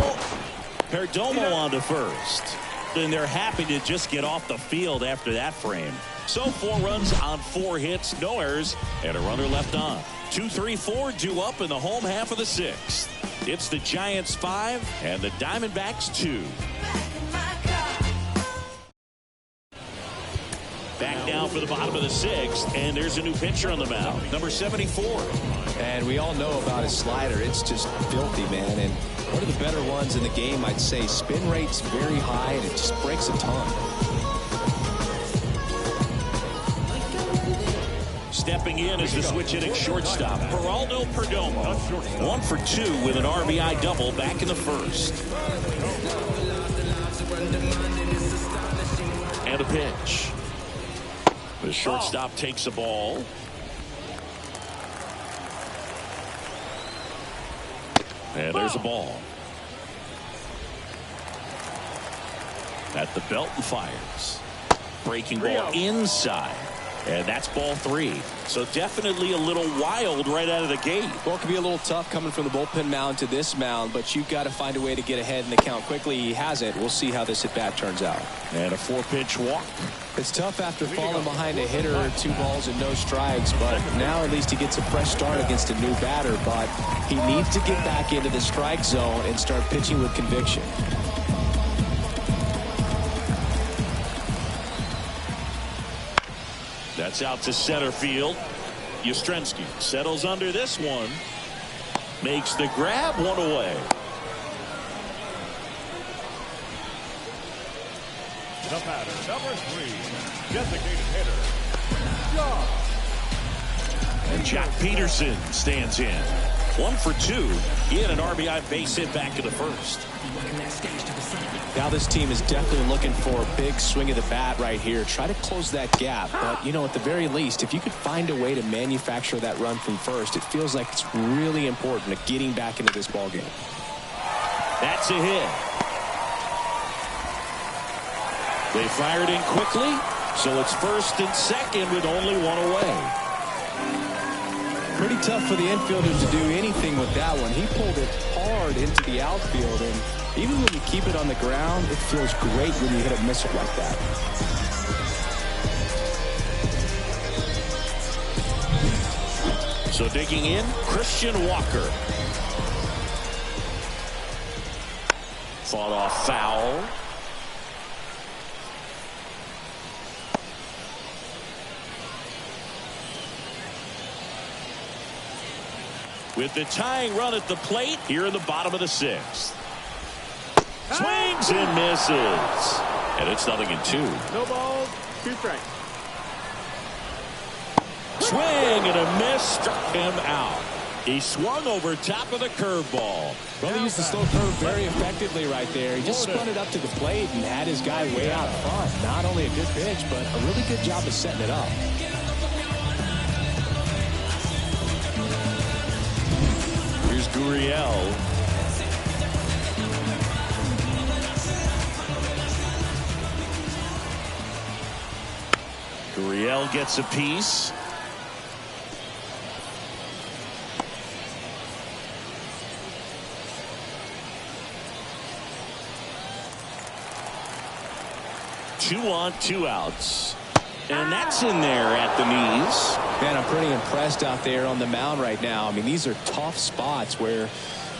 Perdomo on to first. And they're happy to just get off the field after that frame. So 4 runs on 4 hits, no errors, and a runner left on. 2, 3, 4 due up in the home half of the 6th. It's the Giants 5 and the Diamondbacks 2. Back down for the bottom of the 6th, and there's a new pitcher on the mound, number 74. And we all know about his slider. It's just filthy, man. And one of the better ones in the game, I'd say. Spin rate's very high, and it just breaks a ton. Stepping in is the switch-hitting shortstop, Geraldo Perdomo. 1 for 2 with an RBI double back in the 1st. And a pitch. The shortstop takes a ball. And there's a ball. At the belt and fires. Breaking ball inside. And that's ball 3. So definitely a little wild right out of the gate. Well, it can be a little tough coming from the bullpen mound to this mound, but you've got to find a way to get ahead in the count quickly. He hasn't. We'll see how this at-bat turns out. And a 4-pitch walk. It's tough after falling behind a hitter, 2 balls and no strikes, but now at least he gets a fresh start against a new batter, but he needs to get back into the strike zone and start pitching with conviction. That's out to center field. Yastrzemski settles under this one. Makes the grab, 1 away. The batter, number 3, designated hitter, John. And Jack Peterson stands in. 1 for 2. He had an RBI base hit back in the first. Now this team is definitely looking for a big swing of the bat right here. Try to close that gap. But, you know, at the very least, if you could find a way to manufacture that run from first, it feels like it's really important to getting back into this ballgame. That's a hit. They fired in quickly, so it's first and second with only 1 away. Pretty tough for the infielders to do anything with that one. He pulled it hard into the outfield, and even when you keep it on the ground, it feels great when you hit a missile like that. So digging in, Christian Walker. Fought off foul. With the tying run at the plate here in the bottom of the 6th. Swings and misses. And it's 0-2. No balls, 2 strikes. Swing and a miss, struck him out. He swung over top of the curveball. Well, he used the slow curve very effectively right there. He just spun it up to the plate and had his guy way out front. Not only a good pitch, but a really good job of setting it up. Here's Gurriel. Gurriel gets a piece. Two on, 2 outs. And that's in there at the knees. Man, I'm pretty impressed out there on the mound right now. I mean, these are tough spots where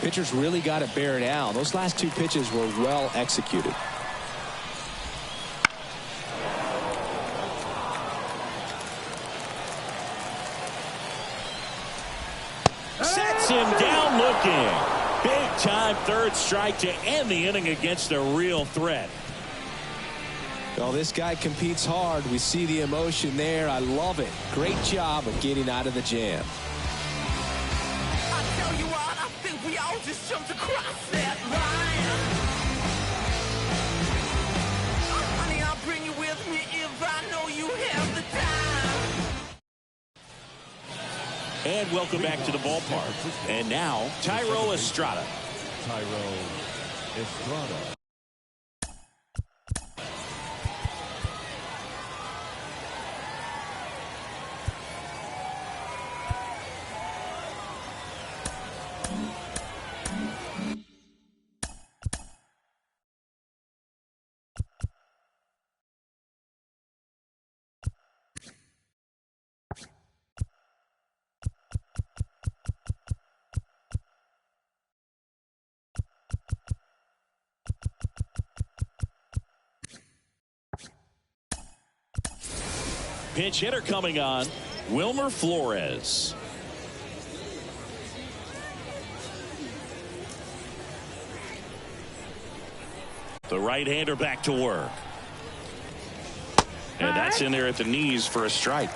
pitchers really got to bear down. Those last 2 pitches were well executed. Sets him down looking. Big time 3rd strike to end the inning against a real threat. Well, this guy competes hard. We see the emotion there. I love it. Great job of getting out of the jam. I tell you what, I think we all just jumped across that line. Honey, I'll bring you with me if I know you have the time. And welcome back to the ballpark. And now, Thairo Estrada. Thairo Estrada. Pinch hitter coming on, Wilmer Flores. The right-hander back to work. And that's in there at the knees for a strike.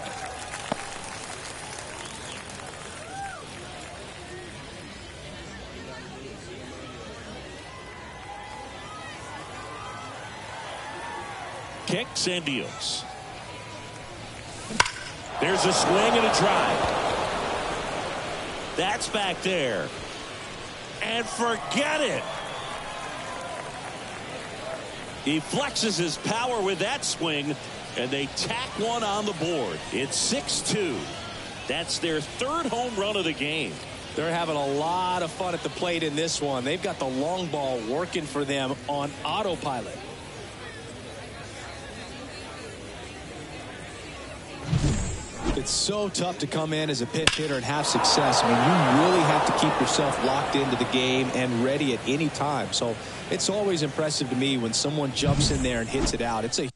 Kicks and deals. There's a swing and a drive. That's back there. And forget it. He flexes his power with that swing. And they tack one on the board. It's 6-2. That's their third home run of the game. They're having a lot of fun at the plate in this one. They've got the long ball working for them on autopilot. It's so tough to come in as a pinch hitter and have success. I mean, you really have to keep yourself locked into the game and ready at any time. So it's always impressive to me when someone jumps in there and hits it out. It's a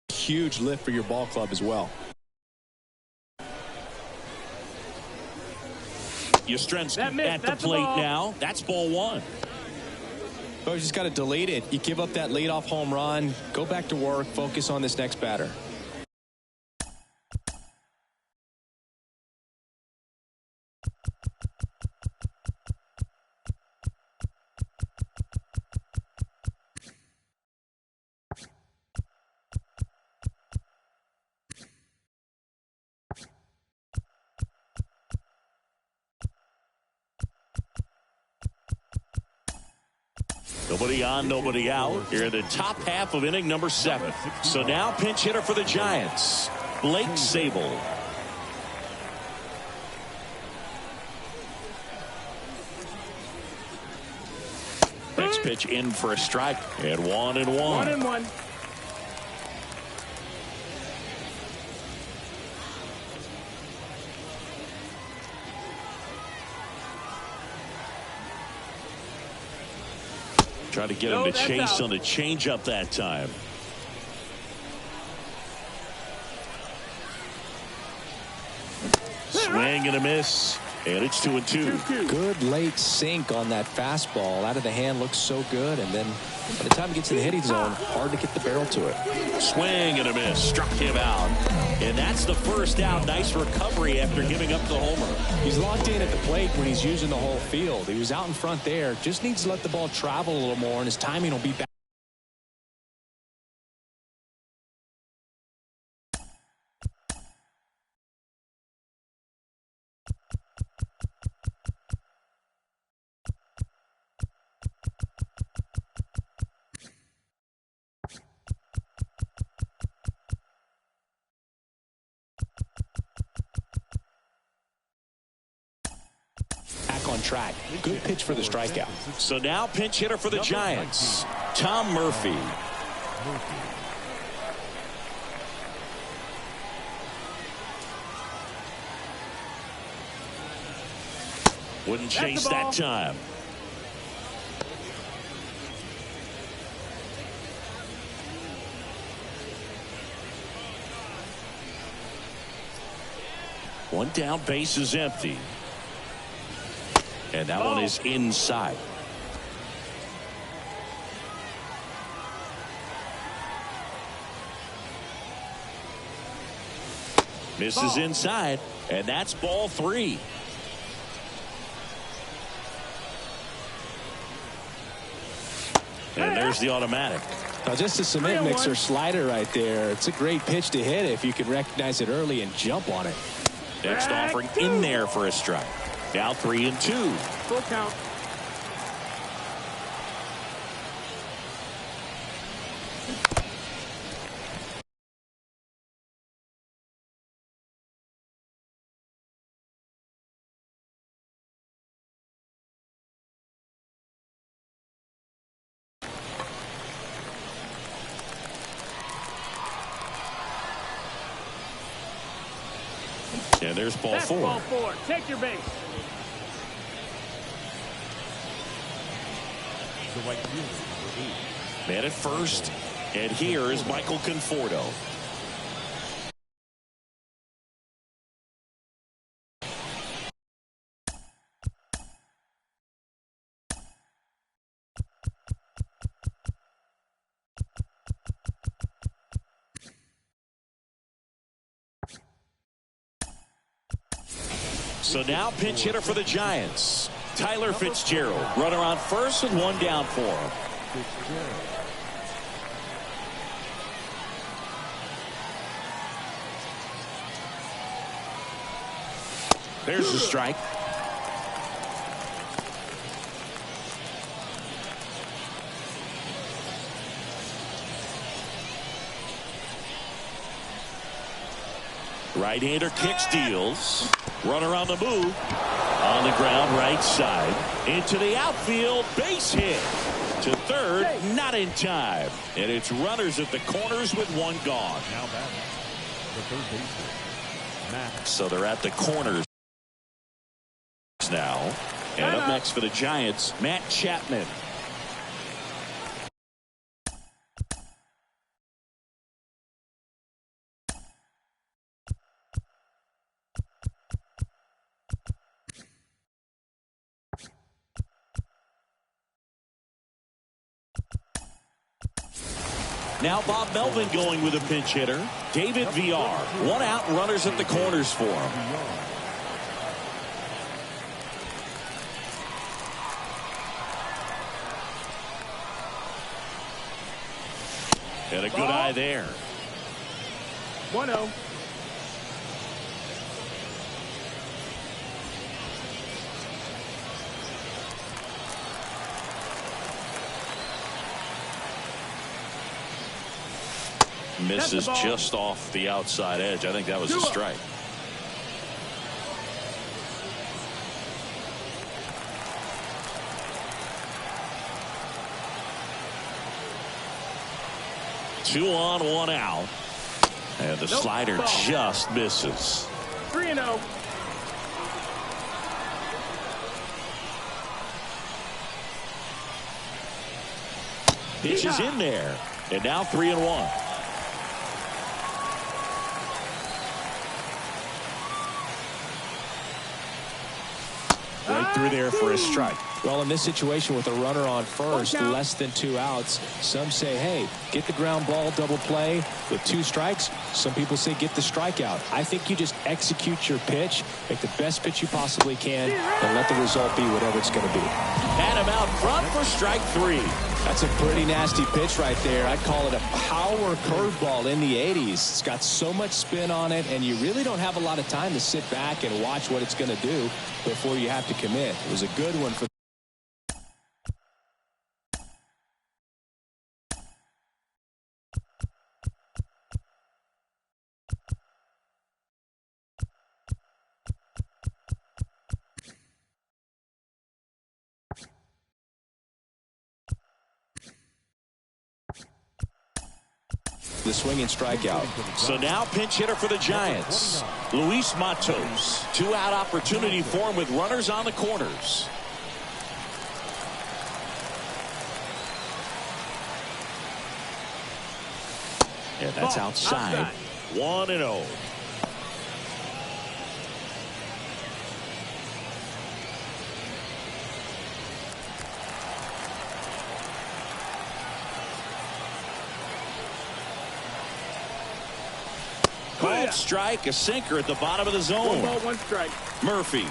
huge lift for your ball club as well. Yastrzemski at the plate now. That's ball one. Oh, you just got to delete it. You give up that leadoff home run, go back to work, focus on this next batter. Nobody on, nobody out. Here in the top half of inning number 7. So now pinch hitter for the Giants, Blake Sable. Next pitch in for a strike. And 1-1. 1-1. Trying to get him to chase on the changeup that time. Swing and a miss. And it's 2-2. Good late sink on that fastball. Out of the hand looks so good. And then by the time it gets to the hitting zone, hard to get the barrel to it. Swing and a miss. Struck him out. And that's the first out. Nice recovery after giving up the homer. He's locked in at the plate when he's using the whole field. He was out in front there. Just needs to let the ball travel a little more, and his timing will be back. On track. Good pitch for the strikeout. So now pinch hitter for the Giants, Tom Murphy. Wouldn't chase that time. One down, base is empty. And that one is inside. Misses inside, and that's ball 3. And there's the automatic. Now just a cement mixer slider right there. It's a great pitch to hit if you can recognize it early and jump on it. Next offering in there for a strike. Now 3-2. Full count. And there's ball 4. Ball 4. Take your base. Man at first, and here is Michael Conforto. So now pinch hitter for the Giants, Tyler Fitzgerald. Runner on first and one down for him. There's the strike. Right-hander kicks, deals. Runner on the move. On the ground, right side. Into the outfield, base hit. To third, not in time. And it's runners at the corners with one gone. Now batting, the third baseman, Matt. So they're at the corners now. And up next for the Giants, Matt Chapman. Now Bob Melvin going with a pinch hitter. David VR. One out, runners at the corners for him. And a good eye there. 1-0. Misses just off the outside edge. I think that was a strike. Two on, one out. And the slider just misses. 3-0. Pitch is in there. And now 3-1. Right through there for a strike. Well, in this situation with a runner on first, less than 2 outs, some say, hey, get the ground ball, double play with 2 strikes. Some people say get the strikeout. I think you just execute your pitch, make the best pitch you possibly can, and let the result be whatever it's going to be. Had him out front for strike 3. That's a pretty nasty pitch right there. I'd call it a power curveball in the 80s. It's got so much spin on it, and you really don't have a lot of time to sit back and watch what it's going to do before you have to commit. It was a good one for the swinging strikeout. So now pinch hitter for the Giants, Luis Matos. 2-out opportunity for him with runners on the corners. And that's outside. 1-0. Called strike, a sinker at the bottom of the zone. 1 ball, 1 strike. Murphy.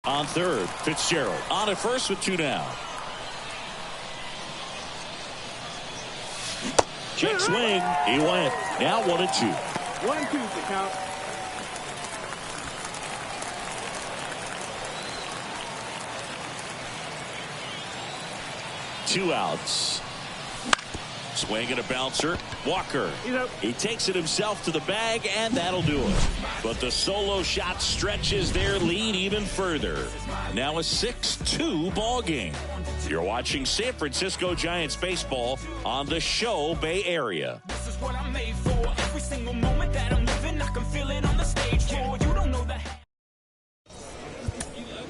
On third, Fitzgerald on at first with 2 down. Check swing. He went. Now 1-2. 1-2 to count. Two outs. Swing and a bouncer. Walker. He takes it himself to the bag, and that'll do it. But the solo shot stretches their lead even further. Now a 6-2 ball game. You're watching San Francisco Giants baseball on the Show Bay Area. This is what I'm made for. Every single moment that I'm living, I can feel it on the stage floor. You don't know that.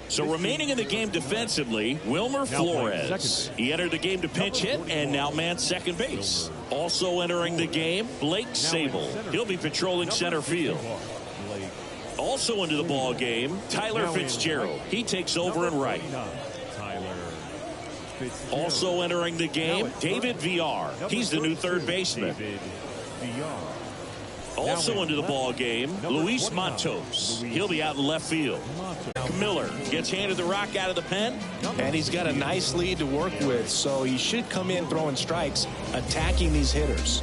So remaining in the game defensively, Wilmer Flores. He entered the game to pinch hit and now man second base. Also entering the game, Blake Sable. He'll be patrolling center field. Also into the ball game, Tyler Fitzgerald. He takes over in right. Also entering the game, David Villar. He's the new third baseman. Also into the ball game, Luis Matos. He'll be out in left field. Miller gets handed the rock out of the pen. And he's got a nice lead to work with, so he should come in throwing strikes, attacking these hitters.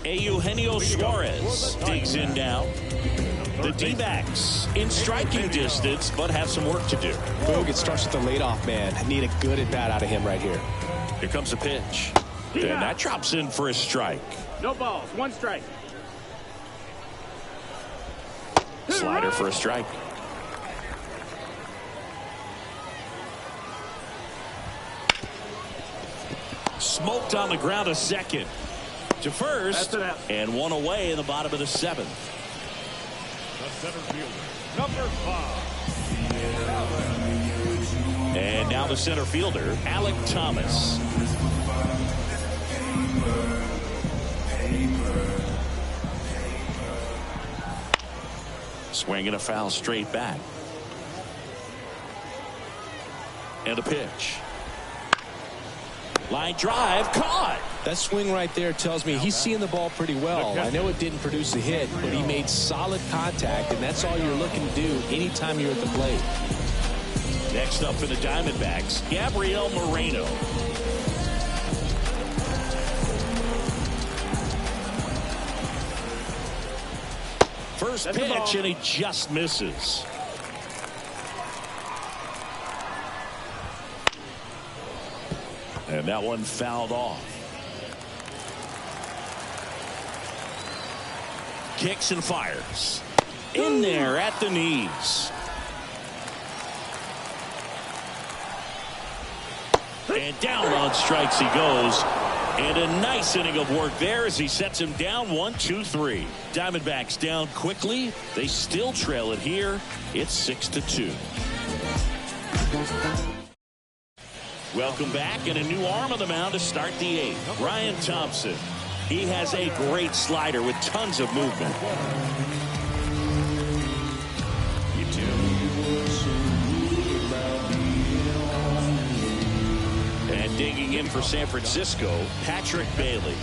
Eugenio Suarez digs in now. The D-backs in striking distance, but have some work to do. Boog, it starts with the leadoff man. Need a good at-bat out of him right here. Here comes the pitch. And that drops in for a strike. No balls, 1 strike. Slider for a strike. Smoked on the ground to second. To first. And 1 away in the bottom of the 7th. The center fielder, number 5. And now the center fielder, Alec Thomas. Swinging a foul straight back. And a pitch. Line drive, caught. That swing right there tells me he's seeing the ball pretty well. I know it didn't produce a hit, but he made solid contact, and that's all you're looking to do anytime you're at the plate. Next up for the Diamondbacks, Gabriel Moreno. First pitch, and he just misses. And that one fouled off. Kicks and fires. In there at the knees. And down on strikes he goes. And a nice inning of work there as he sets him down 1-2-3. Diamondbacks down quickly. They still trail it here. It's 6-2. Welcome back, and a new arm on the mound to start the 8th. Ryan Thompson. He has a great slider with tons of movement. And digging in for San Francisco, Patrick Bailey.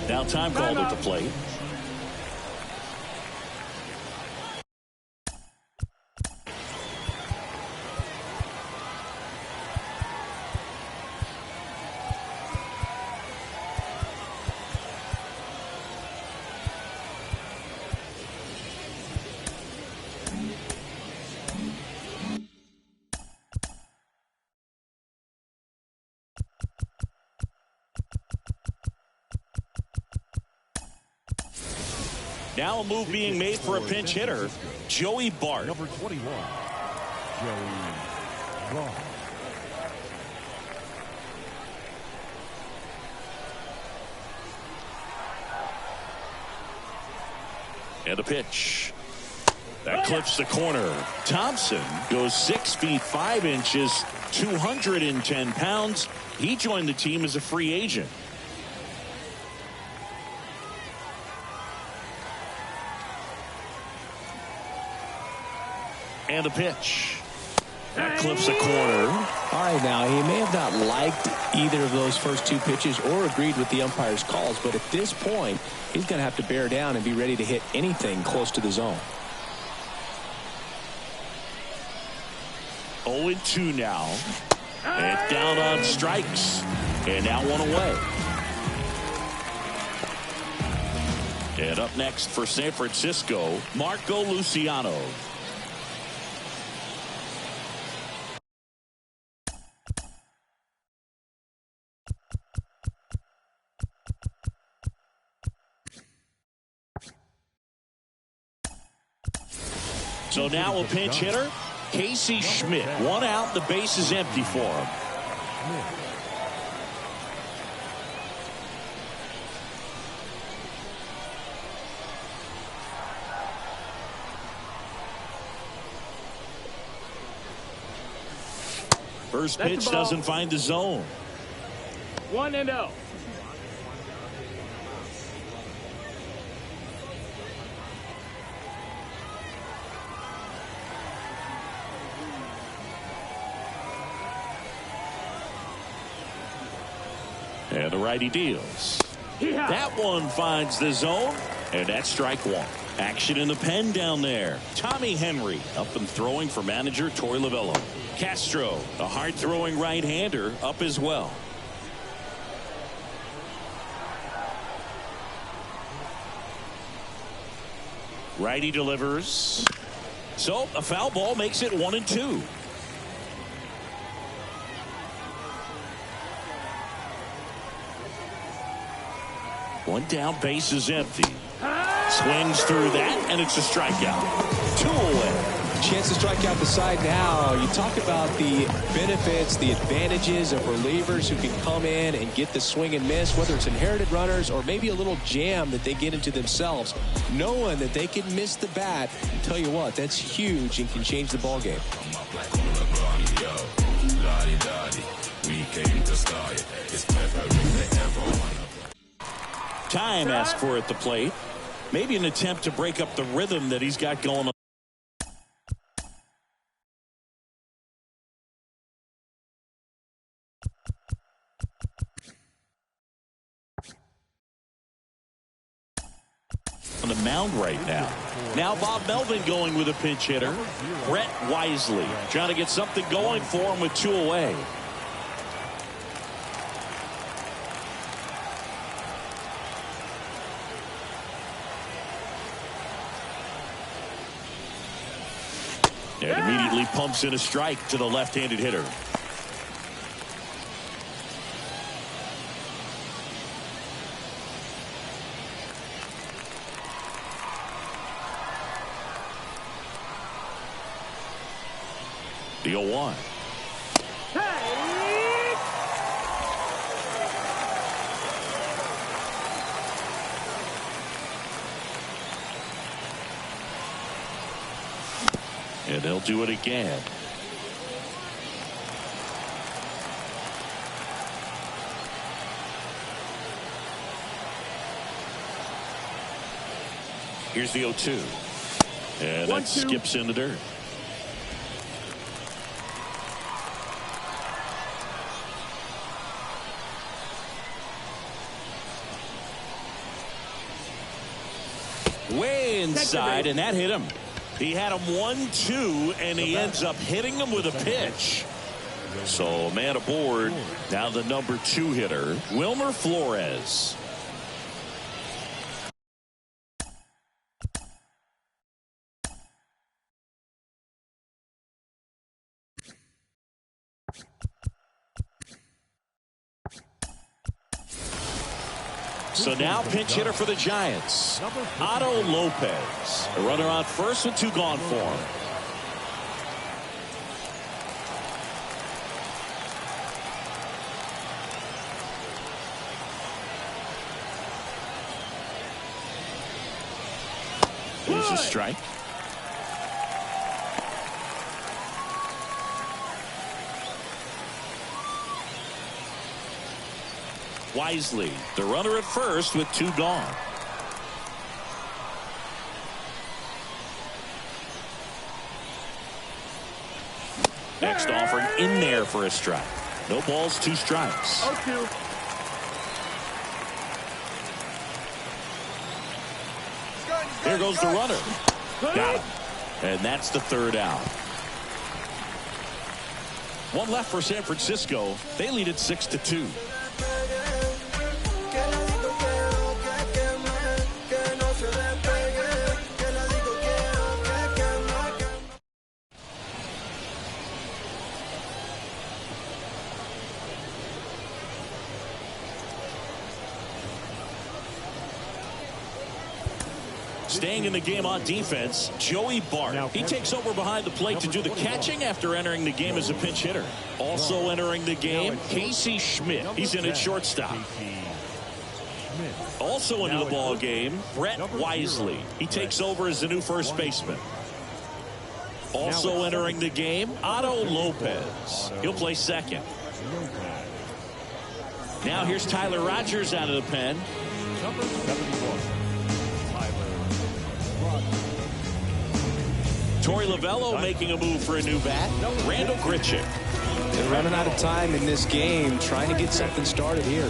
Now time called at the plate. Now a move being made for a pinch hitter, Joey Bart. Number 21, Joey Bart. And a pitch. That clips the corner. Thompson goes 6 feet 5 inches, 210 pounds. He joined the team as a free agent. And a pitch. That clips the corner. All right, now, he may have not liked either of those first 2 pitches or agreed with the umpire's calls, but at this point, he's going to have to bear down and be ready to hit anything close to the zone. 0-2 now. And down on strikes. And now 1 away. And up next for San Francisco, Marco Luciano. So now a pinch hitter, Casey Schmidt. 1 out, the base is empty for him. First pitch doesn't find the zone. 1-0. And the righty deals. That one finds the zone, and that's strike 1. Action in the pen down there. Tommy Henry up and throwing for manager Torey Lovullo. Castro, a hard-throwing right-hander, up as well. Righty delivers. So a foul ball makes it 1-2. One down, base is empty. Swings through that, and it's a strikeout. 2 away. Chance to strike out the side now. You talk about the benefits, the advantages of relievers who can come in and get the swing and miss, whether it's inherited runners or maybe a little jam that they get into themselves. Knowing that they can miss the bat, I'll tell you what, that's huge and can change the ball game. Time asked for at the plate. Maybe an attempt to break up the rhythm that he's got going on. On the mound right now. Now Bob Melvin going with a pinch hitter. Brett Wisely trying to get something going for him with 2 away. And immediately pumps in a strike to the left-handed hitter. The 0-1. And they'll do it again. Here's the 0-2. And that skips in the dirt. Way inside, and that hit him. He had him 1-2, and he ends up hitting him with a pitch. So man aboard. Now the number 2 hitter, Wilmer Flores. So now pinch hitter for the Giants, Otto Lopez. A runner on first with 2 gone for him. Here's a strike. Wisely, the runner at first with 2 gone. Next offering in there for a strike. No balls, 2 strikes. 0-2. Here goes the runner. Got him. And that's the 3rd out. 1 left for San Francisco. They lead it 6-2. Staying in the game on defense, Joey Bart. He takes over behind the plate to do the catching after entering the game as a pinch hitter. Also entering the game, Casey Schmidt. He's in at shortstop. Also into the ball game, Brett Wisely. He takes over as the new first baseman. Also entering the game, Otto Lopez. He'll play second. Now here's Tyler Rogers out of the pen. Number 71. Torey Lovullo making a move for a new bat. Randall Grichuk. They're running out of time in this game, trying to get something started here.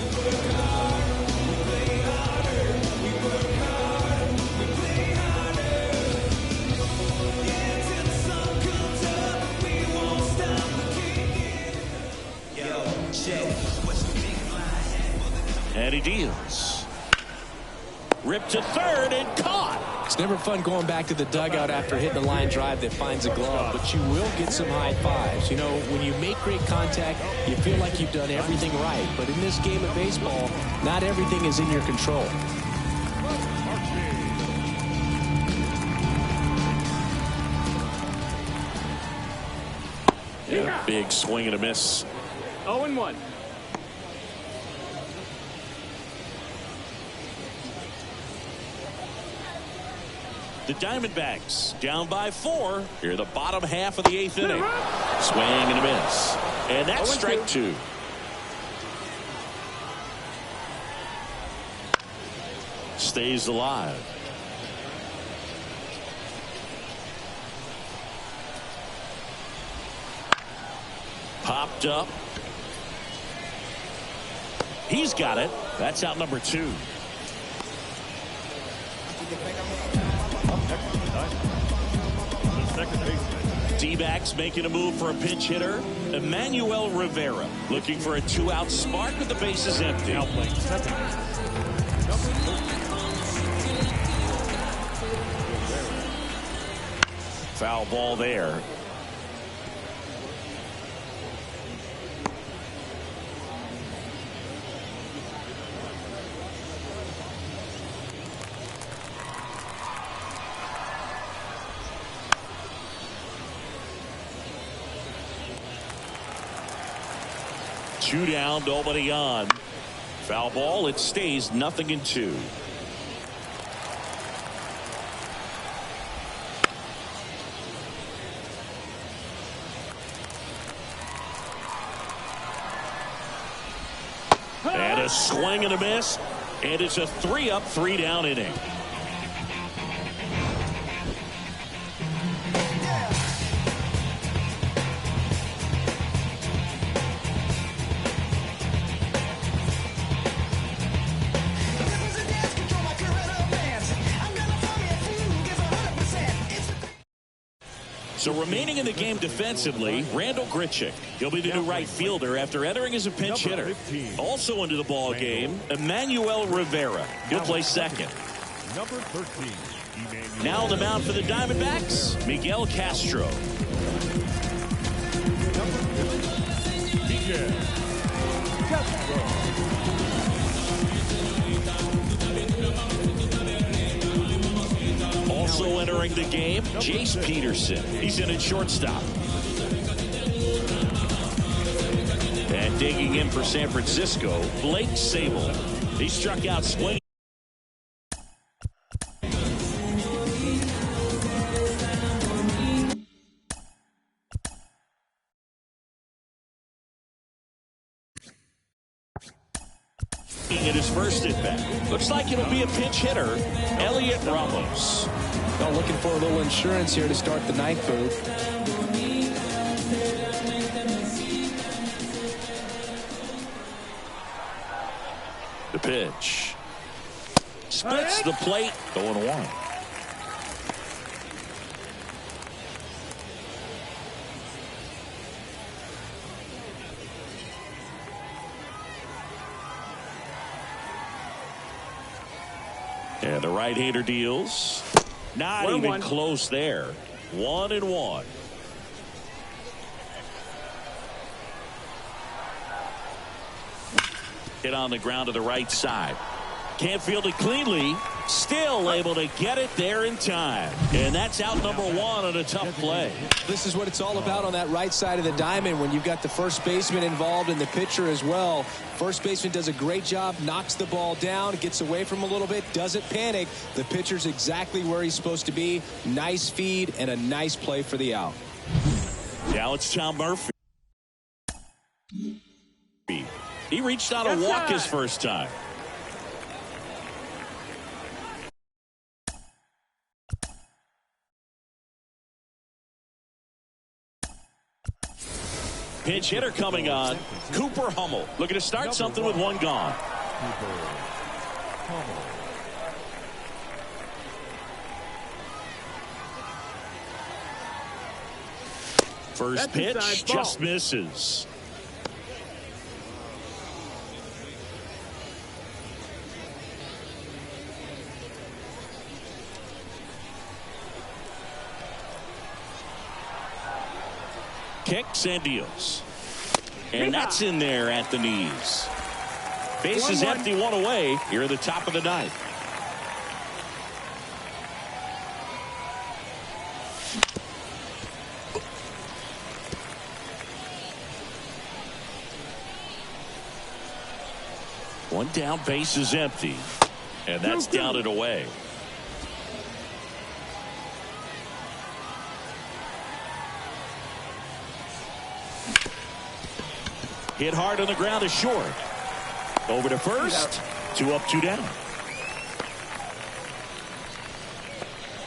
And he deals. Ripped to third and caught. It's never fun going back to the dugout after hitting a line drive that finds a glove, but you will get some high fives. You know, when you make great contact, you feel like you've done everything right. But in this game of baseball, not everything is in your control. Yeah, big swing and a miss. 0-1. The Diamondbacks down by 4 here, the bottom half of the 8th inning. Swing and a miss. And that's strike 2. Stays alive. Popped up. He's got it. That's out number 2. D-backs making a move for a pinch hitter. Emmanuel Rivera looking for a 2-out spark with the bases empty. Now playing second. Foul ball there. Two down, nobody on. Foul ball, it stays 0-2. And a swing and a miss, and it's a 3-up, 3-down inning. So remaining in the game defensively, Randall Grichuk. He'll be the new right fielder after entering as a pinch hitter. Also into the ball game, Emmanuel Rivera. He'll play second. Number 13. Now on the mound for the Diamondbacks, Miguel Castro. Miguel Castro. Also entering the game, Jace Peterson. He's in at shortstop. And digging in for San Francisco, Blake Sable. He struck out swinging. In his first at bat. Looks like it'll be a pinch hitter, Elliot Ramos. Well, looking for a little insurance here to start the ninth, Booth. The pitch. Splits the plate. 0-1. And the right-hander deals. Not even close there. 1-1. Hit on the ground to the right side. Can't field it cleanly. Still able to get it there in time. And that's out number one on a tough play. This is what it's all about on that right side of the diamond when you've got the first baseman involved and the pitcher as well. First baseman does a great job, knocks the ball down, gets away from a little bit, doesn't panic. The pitcher's exactly where he's supposed to be. Nice feed and a nice play for the out. Now it's Tom Murphy. He reached out a walk his first time. Pinch hitter coming on. Cooper Hummel looking to start something with one gone. First pitch just misses. Kicks and deals. And that's in there at the knees. Base is empty, one away here at the top of the ninth. One down, base is empty. And that's down and away. Hit hard on the ground is short. Over to first. 2 up, 2 down.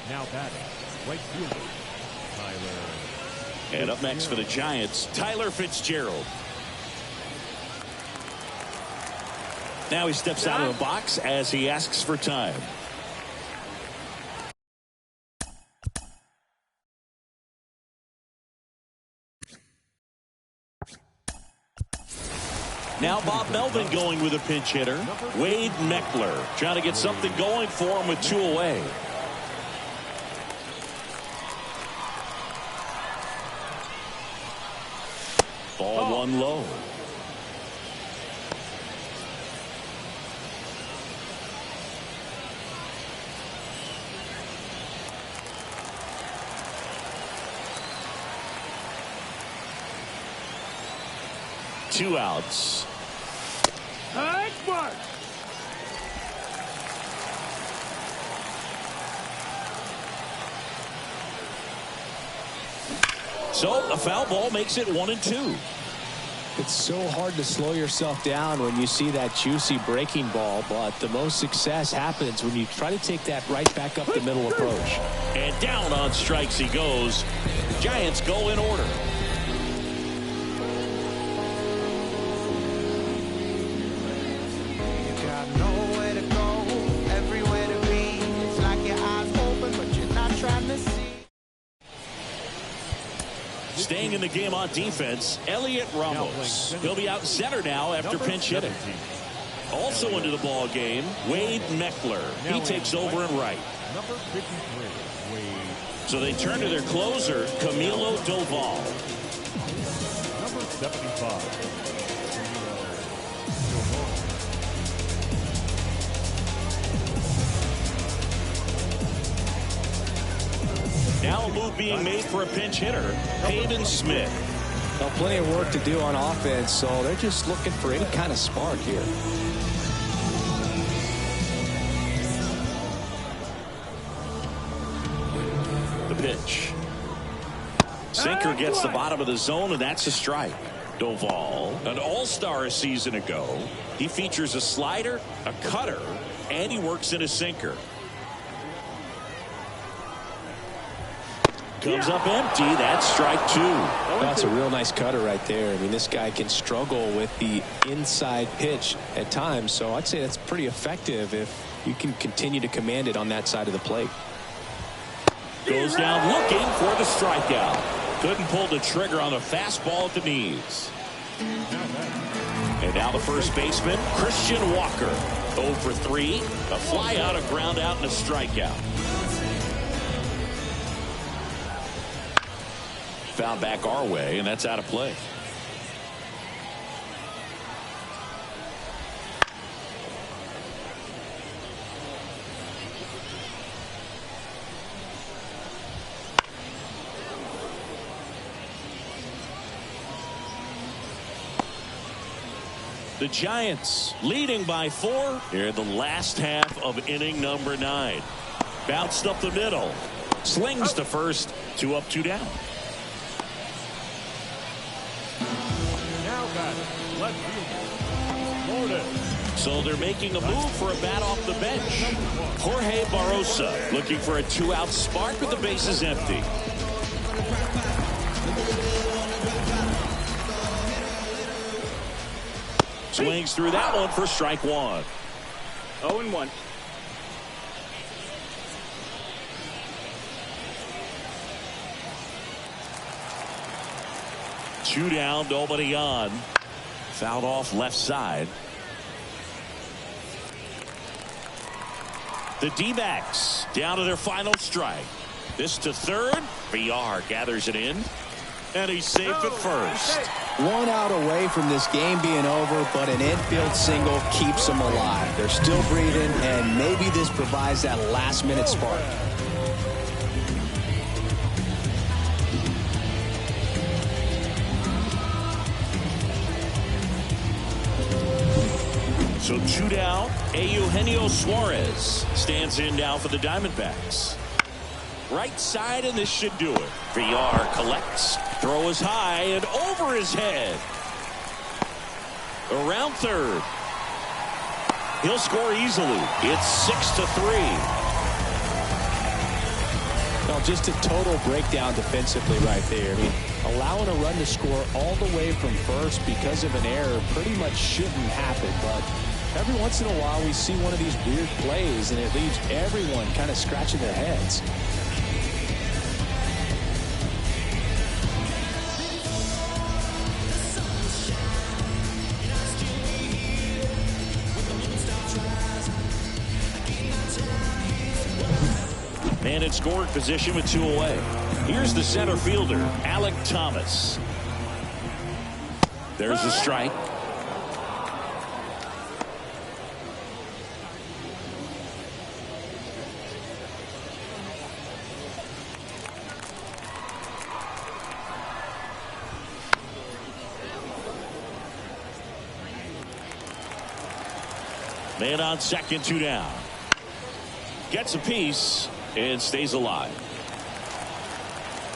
Now batting, right fielder, Tyler. And up next for the Giants, Tyler Fitzgerald. Now he steps out of the box as he asks for time. Now Bob Melvin going with a pinch hitter. Wade Meckler trying to get something going for him with 2 away. Ball 1 low. Two outs. So a foul ball makes it 1-2. It's so hard to slow yourself down when you see that juicy breaking ball, but the most success happens when you try to take that right back up the middle approach. And down on strikes he goes. Giants go in order. Staying in the game on defense, Elliot Ramos. He'll be out center now after pinch hitting. Also into the ball game, Wade Meckler. He takes over in right. Number 53, Wade. So they turn to their closer, Camilo Doval. Number 75. move being made for a pinch hitter, Pavin Smith. Well, plenty of work to do on offense, so they're just looking for any kind of spark here. The pitch. Sinker gets the bottom of the zone, and that's a strike. Doval, an all-star a season ago. He features a slider, a cutter, and he works in a sinker. Comes up empty. That's strike two. That's a real nice cutter right there. I mean, this guy can struggle with the inside pitch at times, so I'd say that's pretty effective if you can continue to command it on that side of the plate. Goes down looking for the strikeout. Couldn't pull the trigger on the fastball at the knees. And now the first baseman, Christian Walker. 0 for 3. A fly out, a ground out, and a strikeout. Foul back our way, and that's out of play. The Giants leading by 4 here in the last half of inning number 9. Bounced up the middle. Slings to first. 2 up, 2 down. Now batting, left fielder, Lourdes. So they're making a move for a bat off the bench. Jorge Barrosa looking for a 2-out spark with the bases empty. Swings through that one for strike 1. 0-1. Two down, nobody on. Fouled off left side. The D-backs down to their final strike. This to third. VR gathers it in. And he's safe at first. 1 out away from this game being over, but an infield single keeps them alive. They're still breathing, and maybe this provides that last-minute spark. So 2 down. Eugenio Suarez stands in now for the Diamondbacks. Right side, and this should do it. VR collects. Throw is high and over his head. Around third. He'll score easily. It's 6-3. Well, just a total breakdown defensively right there. I mean, allowing a run to score all the way from first because of an error pretty much shouldn't happen, but every once in a while we see one of these weird plays and it leaves everyone kind of scratching their heads. And in scoring position with 2 away. Here's the center fielder, Alec Thomas. There's a strike. Man on second, 2 down. Gets a piece and stays alive.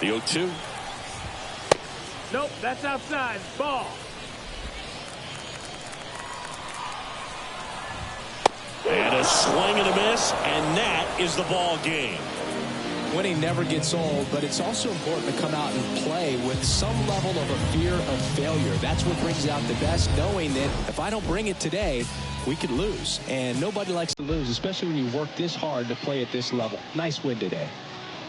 The 0-2. Nope, that's outside. Ball. And a swing and a miss, and that is the ball game. Winning never gets old, but it's also important to come out and play with some level of a fear of failure. That's what brings out the best, knowing that if I don't bring it today, we could lose. And nobody likes to lose, especially when you work this hard to play at this level. Nice win today.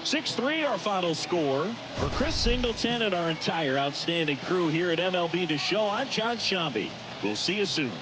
6-3 our final score. For Chris Singleton and our entire outstanding crew here at MLB The Show, I'm John Shambi. We'll see you soon.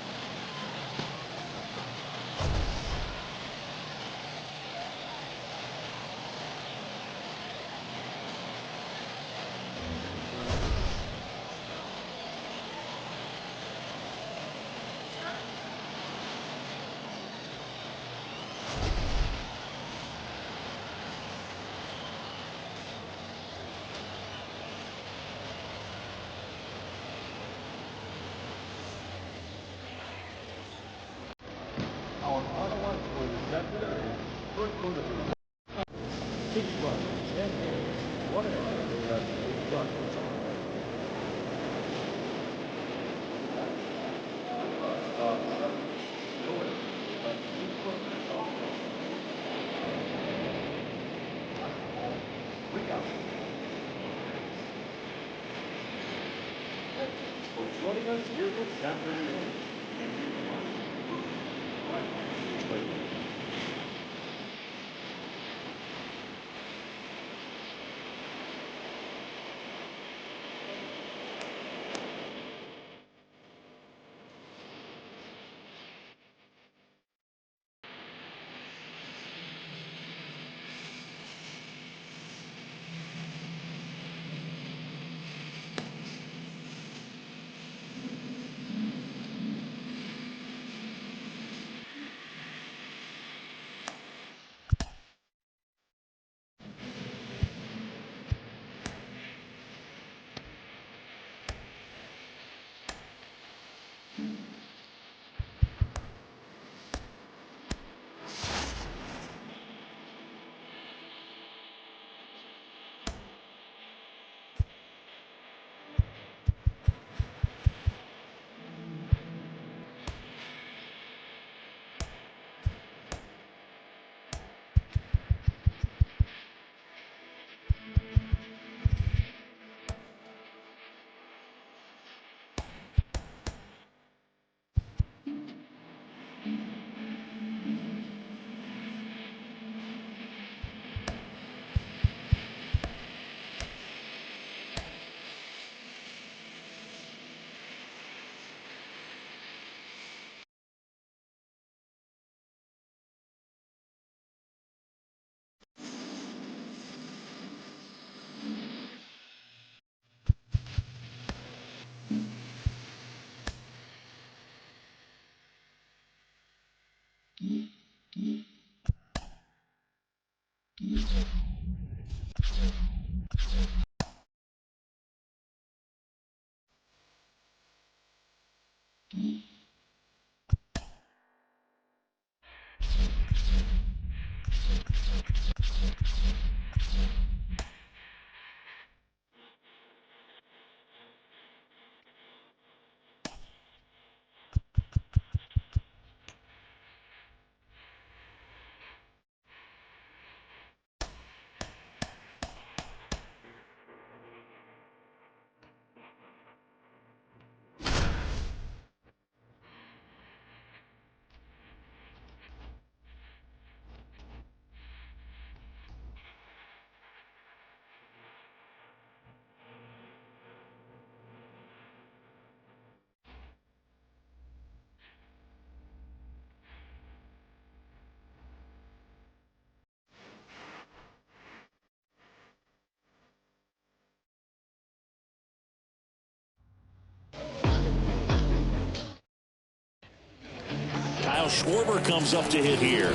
Kyle Schwarber comes up to hit here.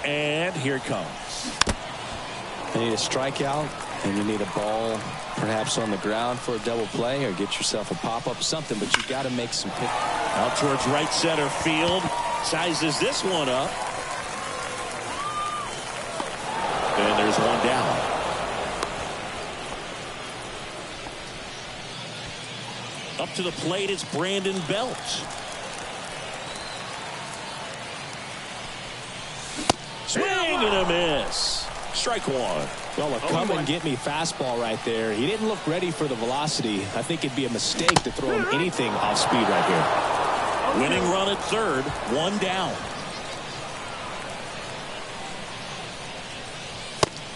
And here it comes. You need a strikeout, and you need a ball perhaps on the ground for a double play, or get yourself a pop-up, something, but you got to make some pick. Out towards right center field. Sizes this one up. And there's one down. Up to the plate, it's Brandon Belt. Swing and a miss. Strike one. Well, a come and get me fastball right there. He didn't look ready for the velocity. I think it'd be a mistake to throw him anything off speed right here. Winning run at third, one down.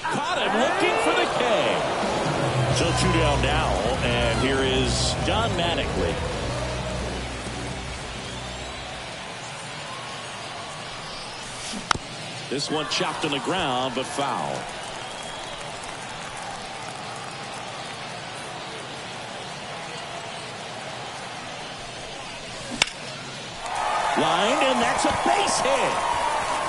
Caught him looking for the K. So two down now, and here is Don Mattingly. This one chopped on the ground, but foul. Lined, and that's a base hit.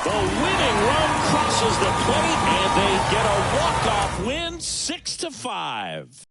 The winning run crosses the plate, and they get a walk-off win, 6-5.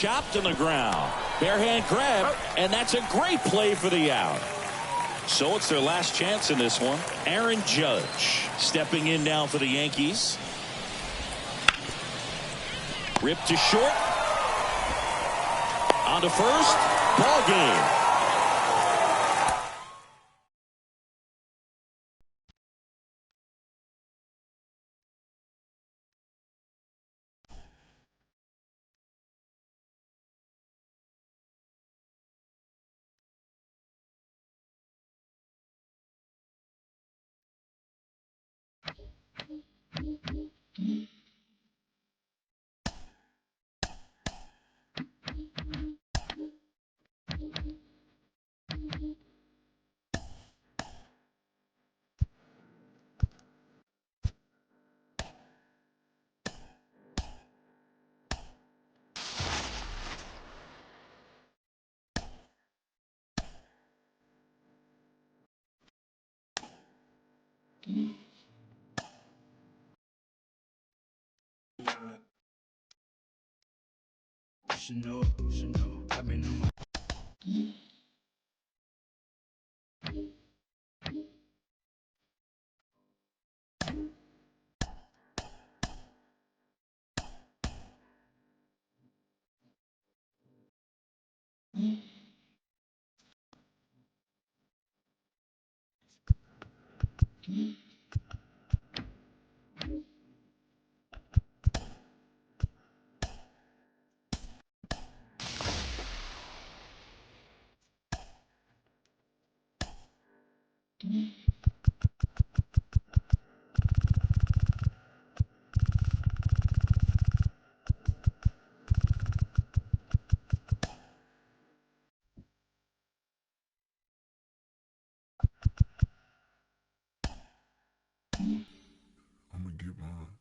chopped on the ground. Bare hand grab, and that's a great play for the out. So it's their last chance in this one. Aaron Judge stepping in now for the Yankees. Ripped to short. On to first. Ball game. I've been on my I'm gonna get mine.